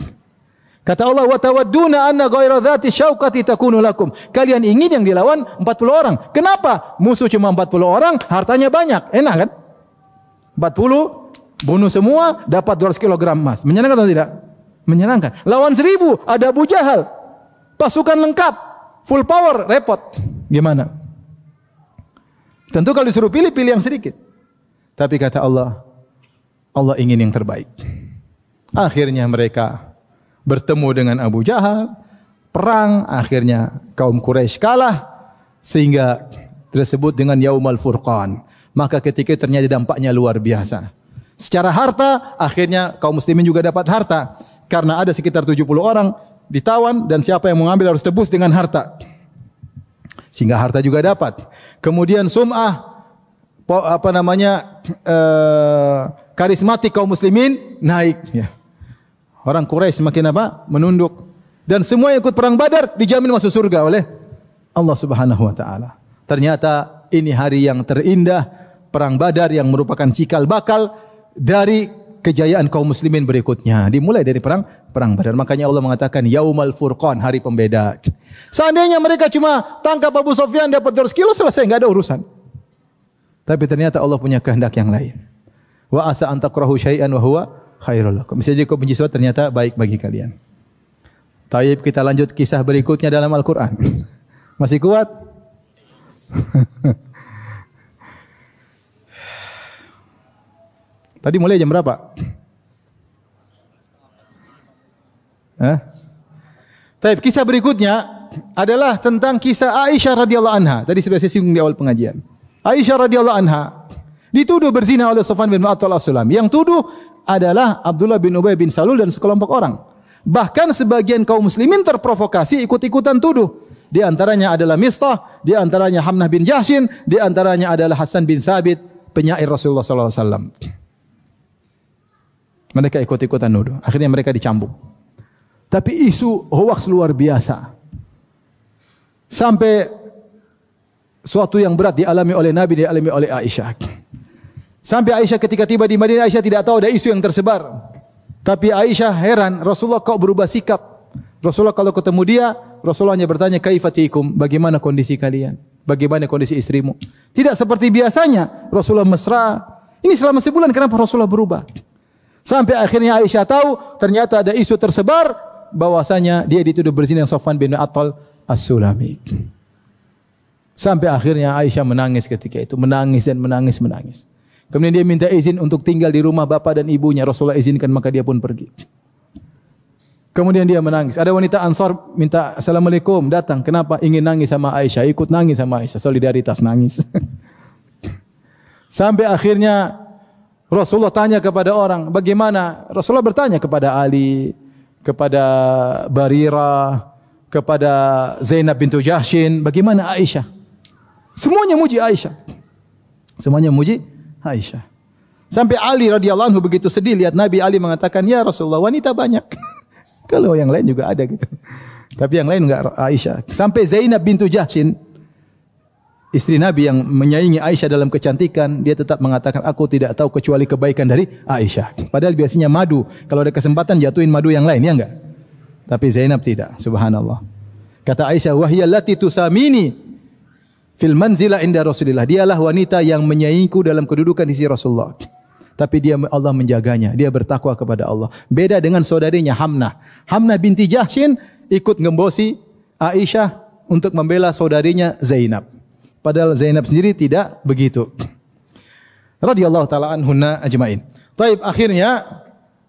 Kata Allah, wa tawadduna anna ghayra dzati syaukati takunu lakum. Kalian ingin yang dilawan 40 orang. Kenapa? Musuh cuma 40 orang, hartanya banyak. Enak kan? 40 bunuh semua, dapat 200 kg emas. Menyenangkan atau tidak? Menyenangkan. Lawan 1.000, ada Abu Jahal. Pasukan lengkap, full power, repot. Gimana? Tentu kalau disuruh pilih yang sedikit. Tapi kata Allah, Allah ingin yang terbaik. Akhirnya mereka bertemu dengan Abu Jahal, perang, akhirnya kaum Quraisy kalah sehingga tersebut dengan Yaumal Furqan. Maka ketika itu ternyata dampaknya luar biasa. Secara harta, akhirnya kaum muslimin juga dapat harta. Karena ada sekitar 70 orang ditawan dan siapa yang mengambil harus tebus dengan harta. Sehingga harta juga dapat. Kemudian sum'ah, karismatik kaum muslimin naik. Ya. Orang Quraisy semakin menunduk. Dan semua yang ikut perang Badar dijamin masuk surga oleh Allah Subhanahu wa taala. Ternyata ini hari yang terindah, perang Badar yang merupakan cikal bakal dari kejayaan kaum muslimin berikutnya. Dimulai dari perang Badar. Makanya Allah mengatakan Yaumal Furqan, hari pembeda. Seandainya mereka cuma tangkap Abu Sufyan dapat 200 kilo selesai, enggak ada urusan. Tapi ternyata Allah punya kehendak yang lain. Wa asa an takrahu syai'an wa huwa khairul lakum. Bisa jadi kau benci sesuatu ternyata baik bagi kalian. Taib, kita lanjut kisah berikutnya dalam Al-Qur'an. Masih kuat? Tadi mulai jam berapa? Taib, kisah berikutnya adalah tentang kisah Aisyah radhiyallahu anha. Tadi sudah saya singgung di awal pengajian. Aisyah radhiyallahu anha dituduh berzina oleh Safwan bin Mu'attal As-Sulami. Yang tuduh adalah Abdullah bin Ubay bin Salul dan sekelompok orang. Bahkan sebagian kaum muslimin terprovokasi ikut-ikutan tuduh. Di antaranya adalah Mistah, di antaranya Hamnah bin Jahshin, di antaranya adalah Hasan bin Thabit, penyair Rasulullah sallallahu alaihi wasallam. Mereka ikut-ikutan nuduh. Akhirnya mereka dicambuk. Tapi isu hoaks luar biasa. Sampai suatu yang berat dialami oleh Nabi, dialami oleh Aisyah. Sampai Aisyah ketika tiba di Madinah, Aisyah tidak tahu ada isu yang tersebar. Tapi Aisyah heran, Rasulullah kok berubah sikap. Rasulullah kalau ketemu dia, Rasulullah hanya bertanya, kaifatikum, bagaimana kondisi kalian? Bagaimana kondisi istrimu? Tidak seperti biasanya, Rasulullah mesra. Ini selama sebulan, kenapa Rasulullah berubah? Sampai akhirnya Aisyah tahu, ternyata ada isu tersebar, bahwasanya dia dituduh berzina dengan Safwan bin Mu'attal As-Sulami. Sampai akhirnya Aisyah menangis ketika itu, menangis. Kemudian dia minta izin untuk tinggal di rumah bapak dan ibunya. Rasulullah izinkan, maka dia pun pergi. Kemudian dia menangis. Ada wanita Ansar minta assalamualaikum, datang. Kenapa? Ingin nangis sama Aisyah, ikut nangis sama Aisyah, solidaritas nangis. Sampai akhirnya Rasulullah tanya kepada orang, bagaimana? Rasulullah bertanya kepada Ali, kepada Barira, kepada Zainab bintu Jahshin, bagaimana Aisyah? Semuanya muji Aisyah. Sampai Ali radhiyallahu anhu begitu sedih lihat Nabi. Ali mengatakan, ya Rasulullah, wanita banyak. Kalau yang lain juga ada gitu. Tapi yang lain enggak Aisyah. Sampai Zainab bintu Jahshin, istri Nabi yang menyaingi Aisyah dalam kecantikan, dia tetap mengatakan, aku tidak tahu kecuali kebaikan dari Aisyah. Padahal biasanya madu, kalau ada kesempatan jatuhin madu yang lain, ya enggak? Tapi Zainab tidak, subhanallah. Kata Aisyah, wahiyallati tusamini fil manzila inda Rasulillah. Dialah wanita yang menyaingiku dalam kedudukan di sisi Rasulullah. Tapi Allah menjaganya, dia bertakwa kepada Allah. Beda dengan saudarinya Hamnah. Hamnah binti Jahshin ikut ngembosi Aisyah untuk membela saudarinya Zainab. Padahal Zainab sendiri tidak begitu. Radhiyallahu taala anhunna ajmain. Taib, akhirnya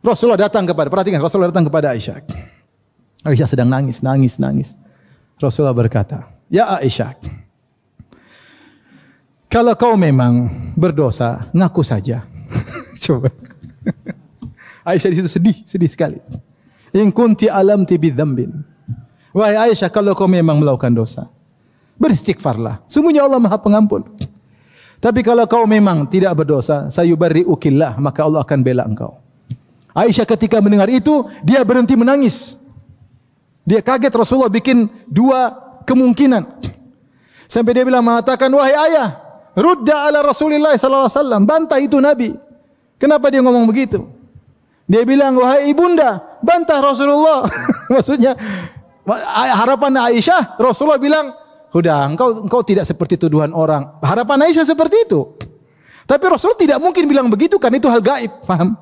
Rasulullah datang kepada Aisyah. Aisyah sedang nangis. Rasulullah berkata, ya Aisyah, kalau kau memang berdosa, ngaku saja. Coba. Aisyah di situ sedih sekali. In kunti alamti bidzambin. Wahai Aisyah, kalau kau memang melakukan dosa, beristighfarlah. Sungguhnya Allah Maha Pengampun. Tapi kalau kau memang tidak berdosa, sayubarri'ukillah, maka Allah akan bela engkau. Aisyah ketika mendengar itu, dia berhenti menangis. Dia kaget Rasulullah bikin dua kemungkinan. Sampai dia mengatakan, wahai ayah, rudda ala Rasulillah sallallahu alaihi wasallam, bantah itu Nabi. Kenapa dia ngomong begitu? Dia bilang, wahai ibunda, bantah Rasulullah. Maksudnya harapan Aisyah, Rasulullah bilang, sudah, engkau tidak seperti tuduhan orang. Harapan Aisyah seperti itu. Tapi Rasulullah tidak mungkin bilang begitu, kan itu hal gaib, paham?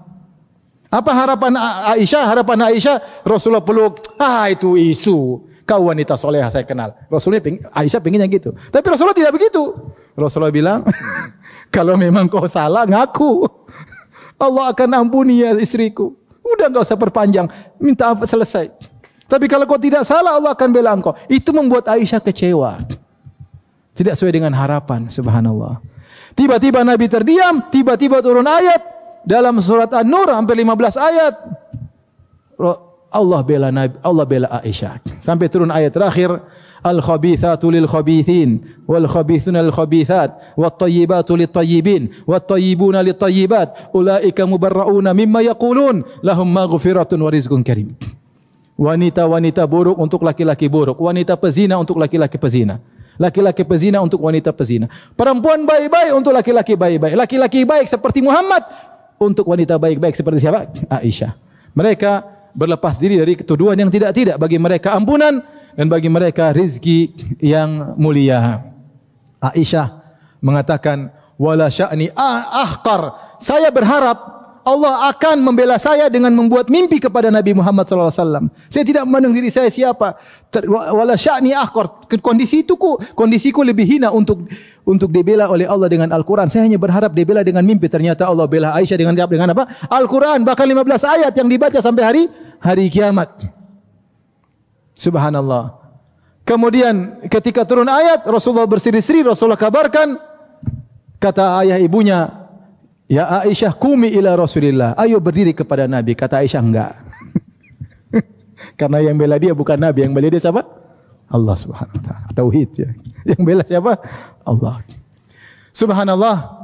Apa harapan Aisyah? Harapan Aisyah, Rasulullah peluk, itu isu. Kau wanita soleha saya kenal. Aisyah pengennya gitu. Tapi Rasulullah tidak begitu. Rasulullah bilang, kalau memang kau salah, ngaku. Allah akan ampuni ya istriku. Udah enggak usah perpanjang, minta apa selesai. Tapi kalau kau tidak salah, Allah akan bela engkau. Itu membuat Aisyah kecewa. Tidak sesuai dengan harapan, subhanallah. Tiba-tiba Nabi terdiam, tiba-tiba turun ayat dalam surat An-Nur hampir 15 ayat. Allah bela Nabi, Allah bela Aisyah. Sampai turun ayat terakhir, al-khabithatu lil-khabithin wal-khabithuna lil-khabithat wat-tayyibatu lit-tayyibin wat-tayyibuna lit-tayyibat ulaika mubarrauna mimma yaqulun lahum maghfiratun wa rizqun karim. Wanita-wanita buruk untuk laki-laki buruk, wanita pezina untuk laki-laki pezina, laki-laki pezina untuk wanita pezina, perempuan baik-baik untuk laki-laki baik-baik, laki-laki baik seperti Muhammad untuk wanita baik-baik seperti siapa? Aisyah. Mereka berlepas diri dari tuduhan yang tidak-tidak. Bagi mereka ampunan dan bagi mereka rizki yang mulia. Aisyah mengatakan, wala sya'ni ahqar. Saya berharap Allah akan membela saya dengan membuat mimpi kepada Nabi Muhammad sallallahu alaihi wasallam. Saya tidak memandang diri saya siapa. Wala sya'ni ahqar. Kondisiku lebih hina untuk dibela oleh Allah dengan Al-Quran. Saya hanya berharap dibela dengan mimpi. Ternyata Allah bela Aisyah dengan apa? Al-Quran. Bahkan 15 ayat yang dibaca sampai hari kiamat. Subhanallah. Kemudian ketika turun ayat, Rasulullah berseri-seri, Rasulullah kabarkan, kata ayah ibunya, ya Aisyah, kumi ila Rasulillah. Ayo berdiri kepada Nabi. Kata Aisyah, enggak. Karena yang bela dia bukan Nabi. Yang bela dia siapa? Allah subhanahu wa ta'ala. Tauhid ya. Yang bela siapa? Allah. Subhanallah.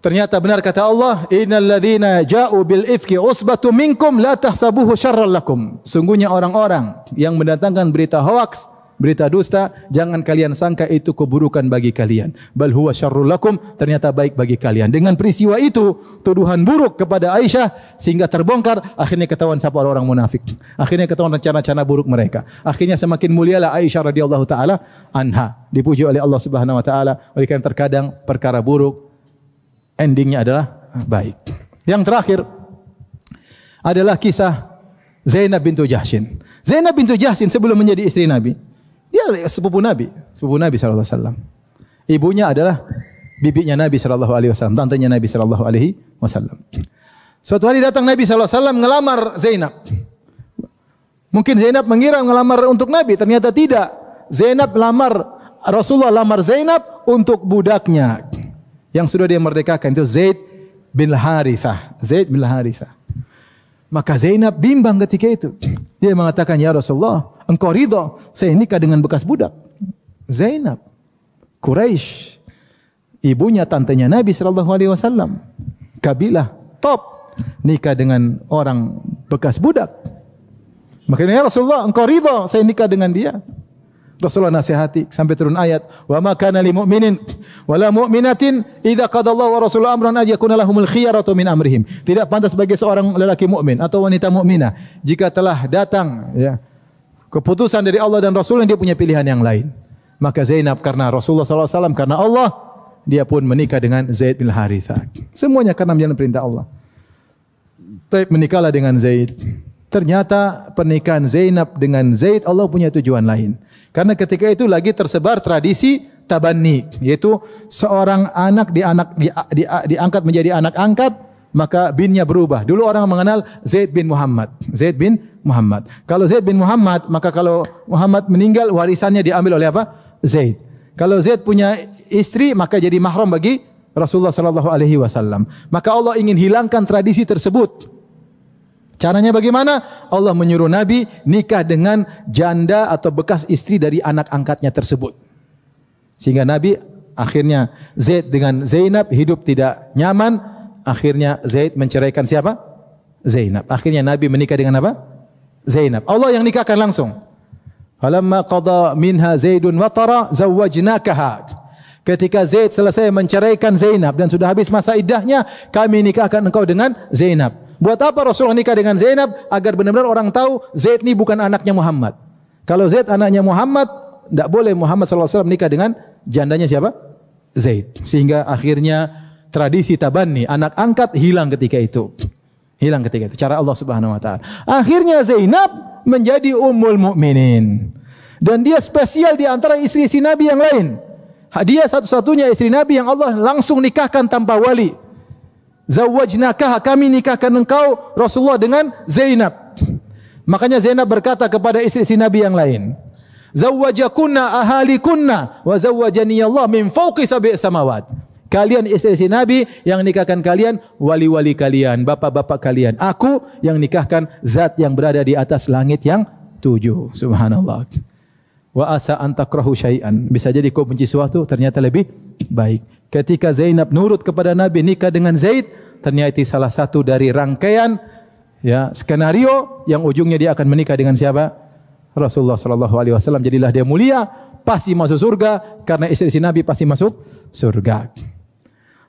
Ternyata benar kata Allah, innal ladzina ja'u bil ifki usbatun minkum la tahsabuhu syarran lakum. Sungguhnya orang-orang yang mendatangkan berita hoaks, berita dusta, jangan kalian sangka itu keburukan bagi kalian. Bal huwa syarrul lakum, ternyata baik bagi kalian. Dengan peristiwa itu, tuduhan buruk kepada Aisyah sehingga terbongkar, akhirnya ketahuan siapa orang munafik. Akhirnya ketahuan rencana-rencana buruk mereka. Akhirnya semakin mulialah Aisyah radhiyallahu taala anha, dipuji oleh Allah Subhanahu wa taala. Oleh karena terkadang perkara buruk endingnya adalah baik. Yang terakhir adalah kisah Zainab bintu Jahshin. Zainab bintu Jahshin sebelum menjadi istri Nabi, dia sepupu Nabi sallallahu alaihi wasallam. Ibunya adalah bibinya Nabi sallallahu alaihi wasallam, tantenya Nabi sallallahu alaihi wasallam. Suatu hari datang Nabi sallallahu alaihi wasallam ngelamar Zainab. Mungkin Zainab mengira ngelamar untuk Nabi, ternyata tidak. Rasulullah lamar Zainab untuk budaknya yang sudah dia merdekakan, itu Zaid bin Harithah. Zaid bin Harithah. Maka Zainab bimbang ketika itu. Dia mengatakan, ya Rasulullah, engkau ridha saya nikah dengan bekas budak? Zainab, Quraisy, ibunya tantenya Nabi sallallahu alaihi wasallam, kabilah top, nikah dengan orang bekas budak. Makanya ya Rasulullah, engkau ridha saya nikah dengan dia? Rasulullah nasihati sampai turun ayat, wa ma kana lil mu'minin wala mu'minatin idza qadallahu wa rasuluhu amran an yakuna lahumul khiyaratu min amrihim. Tidak pantas bagi seorang lelaki mukmin atau wanita mukminah jika telah datang ya keputusan dari Allah dan Rasul, dia punya pilihan yang lain. Maka Zainab karena Rasulullah sallallahu alaihi wasallam, karena Allah, dia pun menikah dengan Zaid bin Harithah. Semuanya karena menjalankan perintah Allah. Menikahlah dengan Zaid. Ternyata pernikahan Zainab dengan Zaid Allah punya tujuan lain. Karena ketika itu lagi tersebar tradisi tabanni, yaitu seorang anak diangkat menjadi anak angkat, maka binnya berubah. Dulu orang mengenal Zaid bin Muhammad. Zaid bin Muhammad. Kalau Zaid bin Muhammad, maka kalau Muhammad meninggal warisannya diambil oleh apa? Zaid. Kalau Zaid punya istri, maka jadi mahram bagi Rasulullah sallallahu alaihi wasallam. Maka Allah ingin hilangkan tradisi tersebut. Caranya bagaimana? Allah menyuruh Nabi nikah dengan janda atau bekas istri dari anak angkatnya tersebut. Sehingga Nabi akhirnya Zaid dengan Zainab hidup tidak nyaman. Akhirnya Zaid menceraikan siapa? Zainab. Akhirnya Nabi menikah dengan apa? Zainab. Allah yang nikahkan langsung. Falamma qada minha Zaidun watara zawwajnakaha. Ketika Zaid selesai menceraikan Zainab dan sudah habis masa iddahnya, kami nikahkan engkau dengan Zainab. Buat apa Rasulullah nikah dengan Zainab? Agar benar-benar orang tahu Zaid ini bukan anaknya Muhammad. Kalau Zaid anaknya Muhammad, tidak boleh Muhammad sallallahu alaihi wasallam nikah dengan jandanya siapa? Zaid. Sehingga akhirnya tradisi tabanni, anak angkat, hilang ketika itu. Hilang ketika itu. Cara Allah Subhanahu wa taala. Akhirnya Zainab menjadi ummul mukminin. Dan dia spesial di antara istri-istri Nabi yang lain. Dia satu-satunya istri Nabi yang Allah langsung nikahkan tanpa wali. zawwajnakaha, kami nikahkan engkau Rasulullah dengan Zainab. Makanya Zainab berkata kepada istri-istri Nabi yang lain, zawwajakunna ahalikunna wa zawwajani Allah min fawqi sab'i samawat. Kalian istri-istri Nabi, yang nikahkan kalian wali-wali kalian, bapak-bapak kalian. Aku yang nikahkan zat yang berada di atas langit yang 7. Subhanallah. Wa asa an takrahu syai'an. Bisa jadi kau benci sesuatu, ternyata lebih baik. Ketika Zainab nurut kepada Nabi, nikah dengan Zaid, ternyata salah satu dari rangkaian skenario yang ujungnya dia akan menikah dengan siapa? Rasulullah sallallahu alaihi wasallam. Jadilah dia mulia, pasti masuk surga, karena istri-istri Nabi pasti masuk surga.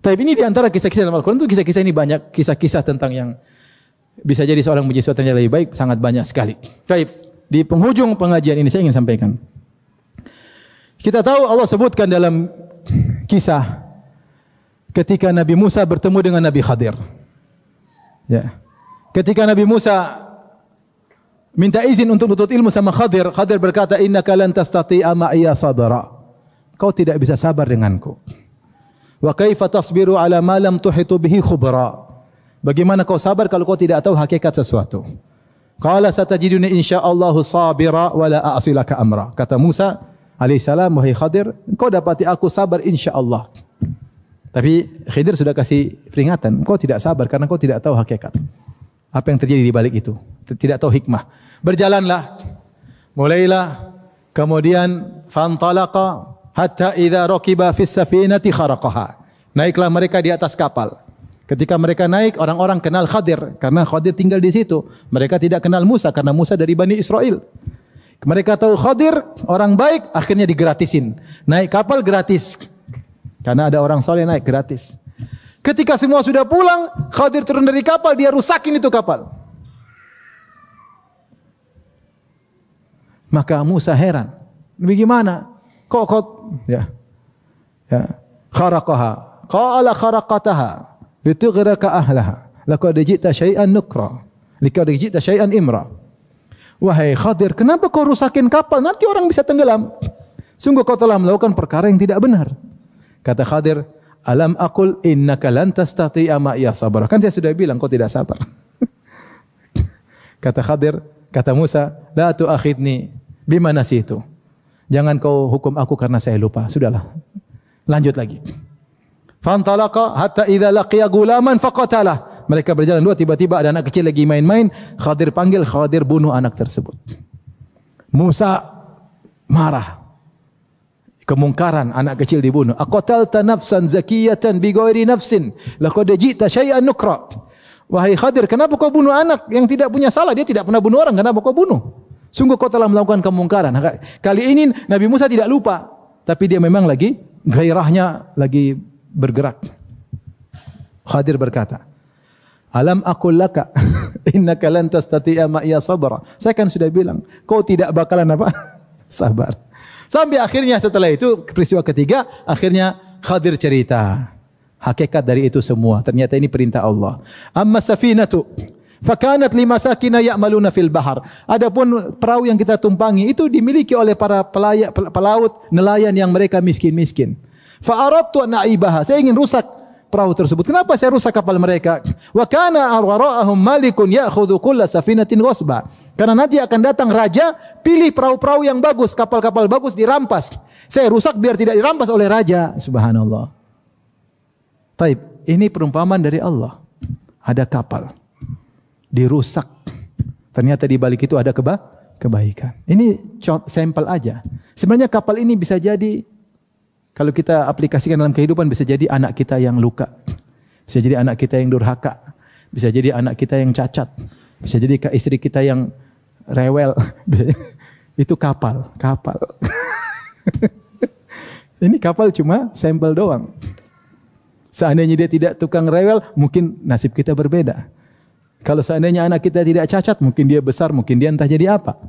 Tapi ini di antara kisah-kisah dalam Al-Quran, itu kisah-kisah ini banyak, kisah-kisah tentang yang bisa jadi seorang benci sesuatu yang lebih baik, sangat banyak sekali. Baik, di penghujung pengajian ini saya ingin sampaikan. Kita tahu Allah sebutkan dalam kisah ketika Nabi Musa bertemu dengan Nabi Khadir. Ya. Ketika Nabi Musa minta izin untuk menuntut ilmu sama Khadir, Khadir berkata, innaka lan tastati'a ma'iya sabra. Kau tidak bisa sabar denganku. Wa kaifa tasbiru ala ma lam tuhitu bihi khubra. Bagaimana kau sabar kalau kau tidak tahu hakikat sesuatu? Qala satajiduni insyaallahu sabira wa la a'silaka amra. Kata Musa alaihissalam, wahai Khadir, engkau dapati aku sabar insyaallah. Tapi Khidir sudah kasih peringatan, engkau tidak sabar karena engkau tidak tahu hakikat. Apa yang terjadi di balik itu? Tidak tahu hikmah. Berjalanlah. Mulailah. Kemudian fantalaqa hatta idza raqiba fis safinati kharaqaha. Naiklah mereka di atas kapal. Ketika mereka naik, orang-orang kenal Khadir karena Khadir tinggal di situ. Mereka tidak kenal Musa karena Musa dari Bani Israel. Mereka tahu Khadir orang baik, akhirnya digratisin. Naik kapal gratis. Karena ada orang soleh naik gratis. Ketika semua sudah pulang, Khadir turun dari kapal, dia rusakin itu kapal. Maka Musa heran. Bagaimana? Kok kharaqaha. Qala kharaqataha bitughraka ahlaha. Laqad ji'ta syai'an nukra. Laqad ji'ta syai'an imra. Wahai Khadir, kenapa kau rusakin kapal? Nanti orang bisa tenggelam. Sungguh kau telah melakukan perkara yang tidak benar. Kata Khadir, alam aqul innaka lan tastati'a ma'iya sabra. Kan saya sudah bilang kau tidak sabar. Kata Khadir, kata Musa, la tu'akhidni bima nasitu. Jangan kau hukum aku karena saya lupa. Sudahlah. Lanjut lagi. Fantalaqa hatta idza laqiya gulaman faqatalah. Mereka berjalan dua, tiba-tiba ada anak kecil lagi main-main. Khadir panggil, Khadir bunuh anak tersebut. Musa marah. Kemungkaran, anak kecil dibunuh. Aqatalta nafsan zakiyatan bighairi nafsin laqad ji'ta syai'an nukra. Wahai Khadir, kenapa kau bunuh anak yang tidak punya salah? Dia tidak pernah bunuh orang, kenapa kau bunuh? Sungguh kau telah melakukan kemungkaran. Kali ini Nabi Musa tidak lupa, tapi dia memang lagi gairahnya lagi bergerak. Khadir berkata, alam aqul laka innaka lan tastati'a ma'iya sabra. Saya kan sudah bilang, kau tidak bakalan apa? Sabar. Sampai akhirnya setelah itu peristiwa ketiga, akhirnya Khadir cerita hakikat dari itu semua. Ternyata ini perintah Allah. Amma safinatu fakanat limasakina ya'maluna fil bahar. Adapun perahu yang kita tumpangi itu dimiliki oleh para pelaut, nelayan yang mereka miskin-miskin. Fa aradtu an na'ibaha. Saya ingin rusak perahu tersebut. Kenapa saya rusak kapal mereka? Wa kana wara'ahum malikun ya'khudhu kulla safinatin ghasba. Karena nanti akan datang raja, pilih perahu-perahu yang bagus, kapal-kapal bagus dirampas. Saya rusak biar tidak dirampas oleh raja. Subhanallah. Taib, ini perumpamaan dari Allah. Ada kapal dirusak. Ternyata di balik itu ada kebaikan. Ini sampel aja. Sebenarnya kapal ini bisa jadi, kalau kita aplikasikan dalam kehidupan, bisa jadi anak kita yang luka. Bisa jadi anak kita yang durhaka. Bisa jadi anak kita yang cacat. Bisa jadi istri kita yang rewel. Itu kapal. Ini kapal cuma sampel doang. Seandainya dia tidak tukang rewel, mungkin nasib kita berbeda. Kalau seandainya anak kita tidak cacat, mungkin dia besar, mungkin dia entah jadi apa.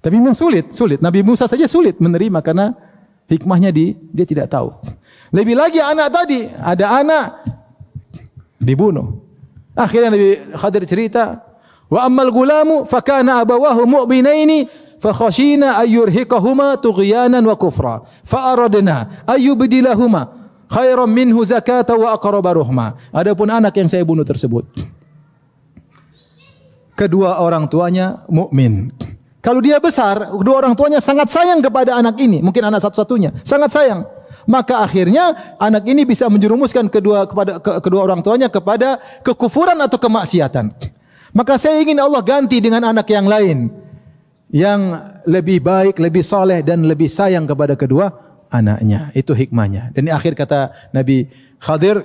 Tapi memang sulit. Nabi Musa saja sulit menerima karena hikmahnya dia tidak tahu. Lebih lagi anak tadi, ada anak dibunuh. Akhirnya Nabi Khadir cerita, wa ammal gulamu fakana abawahu mu'minaini fakhashina ayyurhiqahuma tughyanan wa kufra fa aradna ayyubdilahuma khairan minhu zakata wa aqraba ruhma. Adapun anak yang saya bunuh tersebut, kedua orang tuanya mukmin. Kalau dia besar, kedua orang tuanya sangat sayang kepada anak ini, mungkin anak satu-satunya, sangat sayang. Maka akhirnya anak ini bisa menjerumuskan kedua orang tuanya kepada kekufuran atau kemaksiatan. Maka saya ingin Allah ganti dengan anak yang lain, yang lebih baik, lebih soleh dan lebih sayang kepada kedua anaknya. Itu hikmahnya. Dan di akhir kata Nabi Khadir,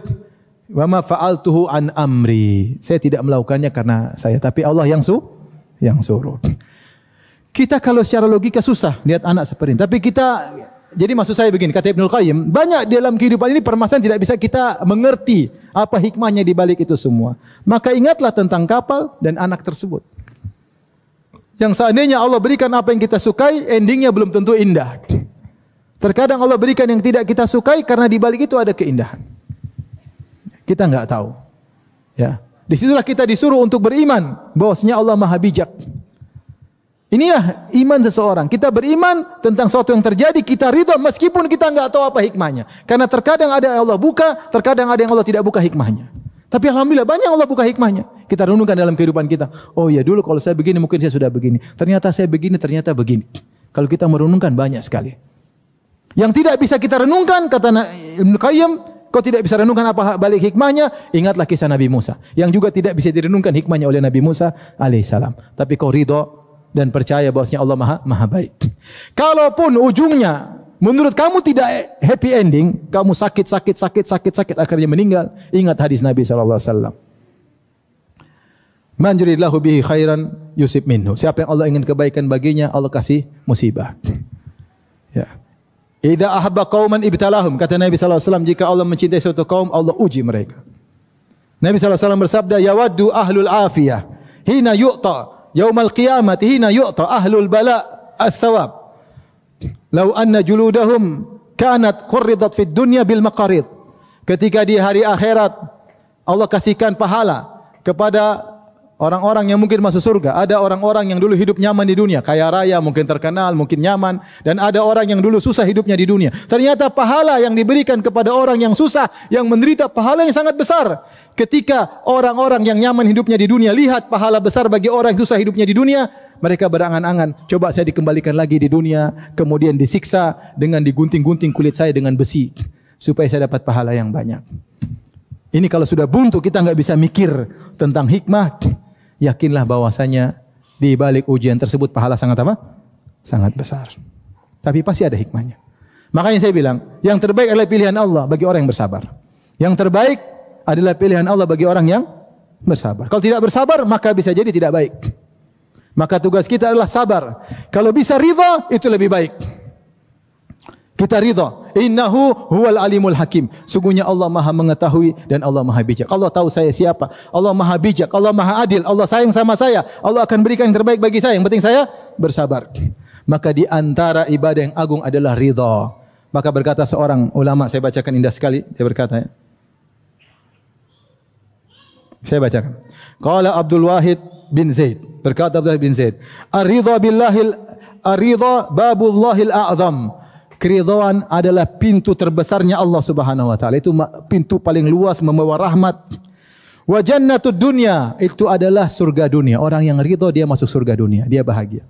wa ma fa'altuhu an amri. Saya tidak melakukannya karena saya, tapi Allah yang suruh. Kita kalau secara logika susah lihat anak seperti ini. Tapi kita, jadi maksud saya begini, kata Ibnul Qayyim, banyak dalam kehidupan ini permasalahan tidak bisa kita mengerti apa hikmahnya di balik itu semua. Maka ingatlah tentang kapal dan anak tersebut. Yang seandainya Allah berikan apa yang kita sukai, endingnya belum tentu indah. Terkadang Allah berikan yang tidak kita sukai karena di balik itu ada keindahan. Kita enggak tahu. Ya. Disitulah kita disuruh untuk beriman bahwasanya Allah Maha Bijak. Inilah iman seseorang. Kita beriman tentang sesuatu yang terjadi, kita ridha meskipun kita enggak tahu apa hikmahnya. Karena terkadang ada yang Allah buka, terkadang ada yang Allah tidak buka hikmahnya. Tapi alhamdulillah banyak Allah buka hikmahnya. Kita renungkan dalam kehidupan kita. Oh ya, dulu kalau saya begini mungkin saya sudah begini. Ternyata saya begini, ternyata begini. Kalau kita merenungkan banyak sekali. Yang tidak bisa kita renungkan, kata Ibnu Qayyim, kau tidak bisa renungkan apa balik hikmahnya, ingatlah kisah Nabi Musa. Yang juga tidak bisa direnungkan hikmahnya oleh Nabi Musa alaihissalam. Tapi kau ridha dan percaya bahwasanya Allah maha baik. Kalaupun ujungnya menurut kamu tidak happy ending, kamu sakit akhirnya meninggal, ingat hadis Nabi SAW. Man yuridillahu bihi khairan yusib minhu. Siapa yang Allah ingin kebaikan baginya, Allah kasih musibah. Ya. Idza ahabba qauman ibtalahum, kata Nabi SAW, jika Allah mencintai suatu kaum, Allah uji mereka. Nabi SAW bersabda, yawaddu ahlul afiyah hina yu'ta yaumal qiyamati hina yu'ta ahlul bala ats-tsawab. Lau anna juludahum kanat qurridat fid dunya bil maqarid. Ketika di hari akhirat Allah kasihkan pahala kepada orang-orang yang mungkin masuk surga. Ada orang-orang yang dulu hidup nyaman di dunia, kaya raya, mungkin terkenal, mungkin nyaman, dan ada orang yang dulu susah hidupnya di dunia. Ternyata pahala yang diberikan kepada orang yang susah, yang menderita, pahala yang sangat besar. Ketika orang-orang yang nyaman hidupnya di dunia lihat pahala besar bagi orang yang susah hidupnya di dunia, mereka berangan-angan, coba saya dikembalikan lagi di dunia, kemudian disiksa dengan digunting-gunting kulit saya dengan besi, supaya saya dapat pahala yang banyak. Ini kalau sudah buntu, kita enggak bisa mikir tentang hikmah. Yakinlah bahwasanya di balik ujian tersebut pahala sangat apa? Sangat besar. Tapi pasti ada hikmahnya. Makanya saya bilang, yang terbaik adalah pilihan Allah bagi orang yang bersabar. Yang terbaik adalah pilihan Allah bagi orang yang bersabar. Kalau tidak bersabar, maka bisa jadi tidak baik. Maka tugas kita adalah sabar. Kalau bisa ridha, itu lebih baik. Kita ridha. Innahu huwal alimul hakim. Sungguhnya Allah Maha mengetahui dan Allah Maha bijak. Allah tahu saya siapa. Allah Maha bijak. Allah Maha adil. Allah sayang sama saya. Allah akan berikan yang terbaik bagi saya. Yang penting saya bersabar. Maka di antara ibadah yang agung adalah ridha. Maka berkata seorang ulama, saya bacakan indah sekali. Dia berkata, ya. Saya bacakan. Qala Abdul Wahid bin Zaid. Berkata Abdul Wahid bin Zaid, ar-ridha billahil ar-ridha babullahil a'zam. Keridhaan adalah pintu terbesarnya Allah Subhanahu wa taala. Itu pintu paling luas membawa rahmat. Wa jannatud dunya, itu adalah surga dunia. Orang yang ridha dia masuk surga dunia, dia bahagia.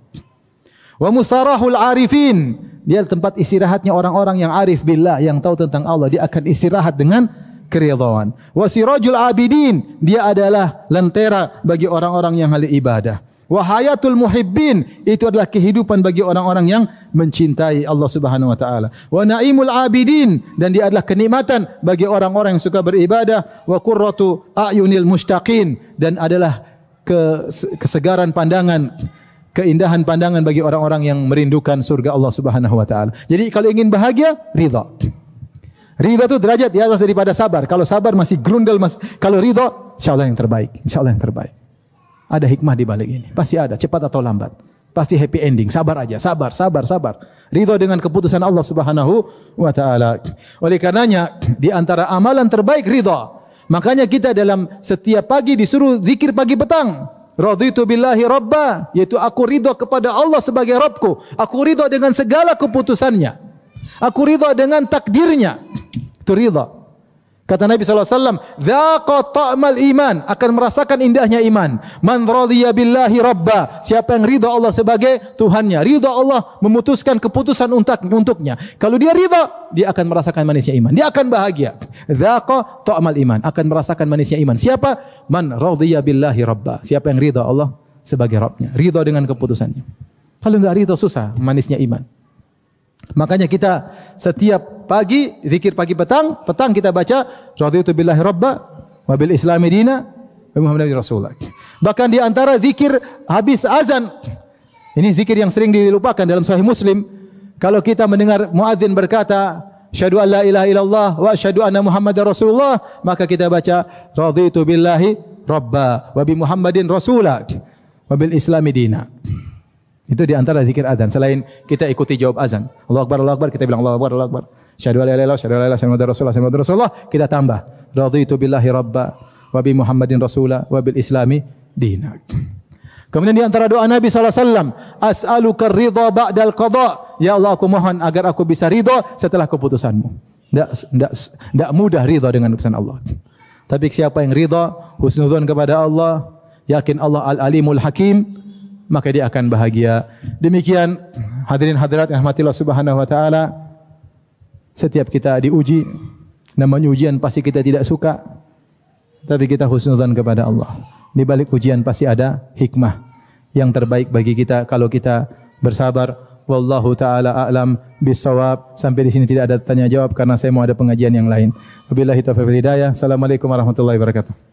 Wa musarahul arifin, dia tempat istirahatnya orang-orang yang arif billah, yang tahu tentang Allah, dia akan istirahat dengan keridhaan. Wa sirajul abidin, dia adalah lentera bagi orang-orang yang ahli ibadah. Wa hayatul muhibbin, itu adalah kehidupan bagi orang-orang yang mencintai Allah Subhanahu wa taala. Wa naimul abidin, dan dia adalah kenikmatan bagi orang-orang yang suka beribadah. Wa qurratu a'yunil mushtaqin, dan adalah kesegaran pandangan, keindahan pandangan bagi orang-orang yang merindukan surga Allah Subhanahu wa taala. Jadi kalau ingin bahagia, ridha. Ridha itu derajat di atas daripada sabar. Kalau sabar masih grundel, kalau ridha, insyaallah yang terbaik. Insyaallah yang terbaik. Ada hikmah di balik ini. Pasti ada, cepat atau lambat. Pasti happy ending. Sabar aja, sabar. Ridha dengan keputusan Allah Subhanahu wa taala. Oleh karenanya, di antara amalan terbaik ridha. Makanya kita dalam setiap pagi disuruh zikir pagi petang. Raditu billahi rabba, yaitu aku ridha kepada Allah sebagai Rabbku. Aku ridha dengan segala keputusannya. Aku ridha dengan takdirnya. Itu ridha. Kata Nabi SAW, "Dzaqa ta'mal iman," akan merasakan indahnya iman. Man radhiya billahi rabba, siapa yang ridha Allah sebagai Tuhannya, ridha Allah memutuskan keputusan untuknya. Kalau dia ridha, dia akan merasakan manisnya iman. Dia akan bahagia. Dzaqa ta'mal iman, akan merasakan manisnya iman. Siapa? Man radhiya billahi rabba, siapa yang ridha Allah sebagai Rabbnya, ridha dengan keputusannya. Kalau enggak ridha, susah manisnya iman. Makanya kita setiap pagi, zikir pagi petang, petang kita baca raditu billahi rabba wa bil islami dina wa muhammadin rasulullah. Bahkan di antara zikir habis azan, ini zikir yang sering dilupakan dalam Sahih Muslim. Kalau kita mendengar muadzin berkata syahadu an la ilaha illallah wa syahadu anna muhammadar rasulullah, maka kita baca raditu billahi rabba wa bi muhammadin rasulullah wa bil islami dina. Itu di antara zikir azan. Selain kita ikuti jawab azan, Allahu Akbar, kita bilang Allahu Akbar. Syahadu la ilaha illallah, syahadu la ilaha illallah, syahadu anna rasulullah, kita tambah raditu billahi rabba wa bi muhammadin rasula wa bil islami dina. Kemudian di antara doa Nabi sallallahu alaihi wasallam, as'aluka ridha ba'dal qada. Ya Allah, aku mohon agar aku bisa ridha setelah keputusanmu. Tidak mudah ridha dengan keputusan Allah. Tapi siapa yang ridha, husnudzon kepada Allah, yakin Allah al-alimul hakim, maka dia akan bahagia. Demikian hadirin hadirat yang rahmatillah subhanahu wa ta'ala, setiap kita diuji, namanya ujian pasti kita tidak suka, tapi kita husnudzan kepada Allah. Di balik ujian pasti ada hikmah yang terbaik bagi kita kalau kita bersabar. Wallahu ta'ala a'lam bissawab. Sampai di sini tidak ada tanya jawab karena saya mau ada pengajian yang lain. Wabillahi taufiq wal hidayah. Assalamualaikum warahmatullahi wabarakatuh.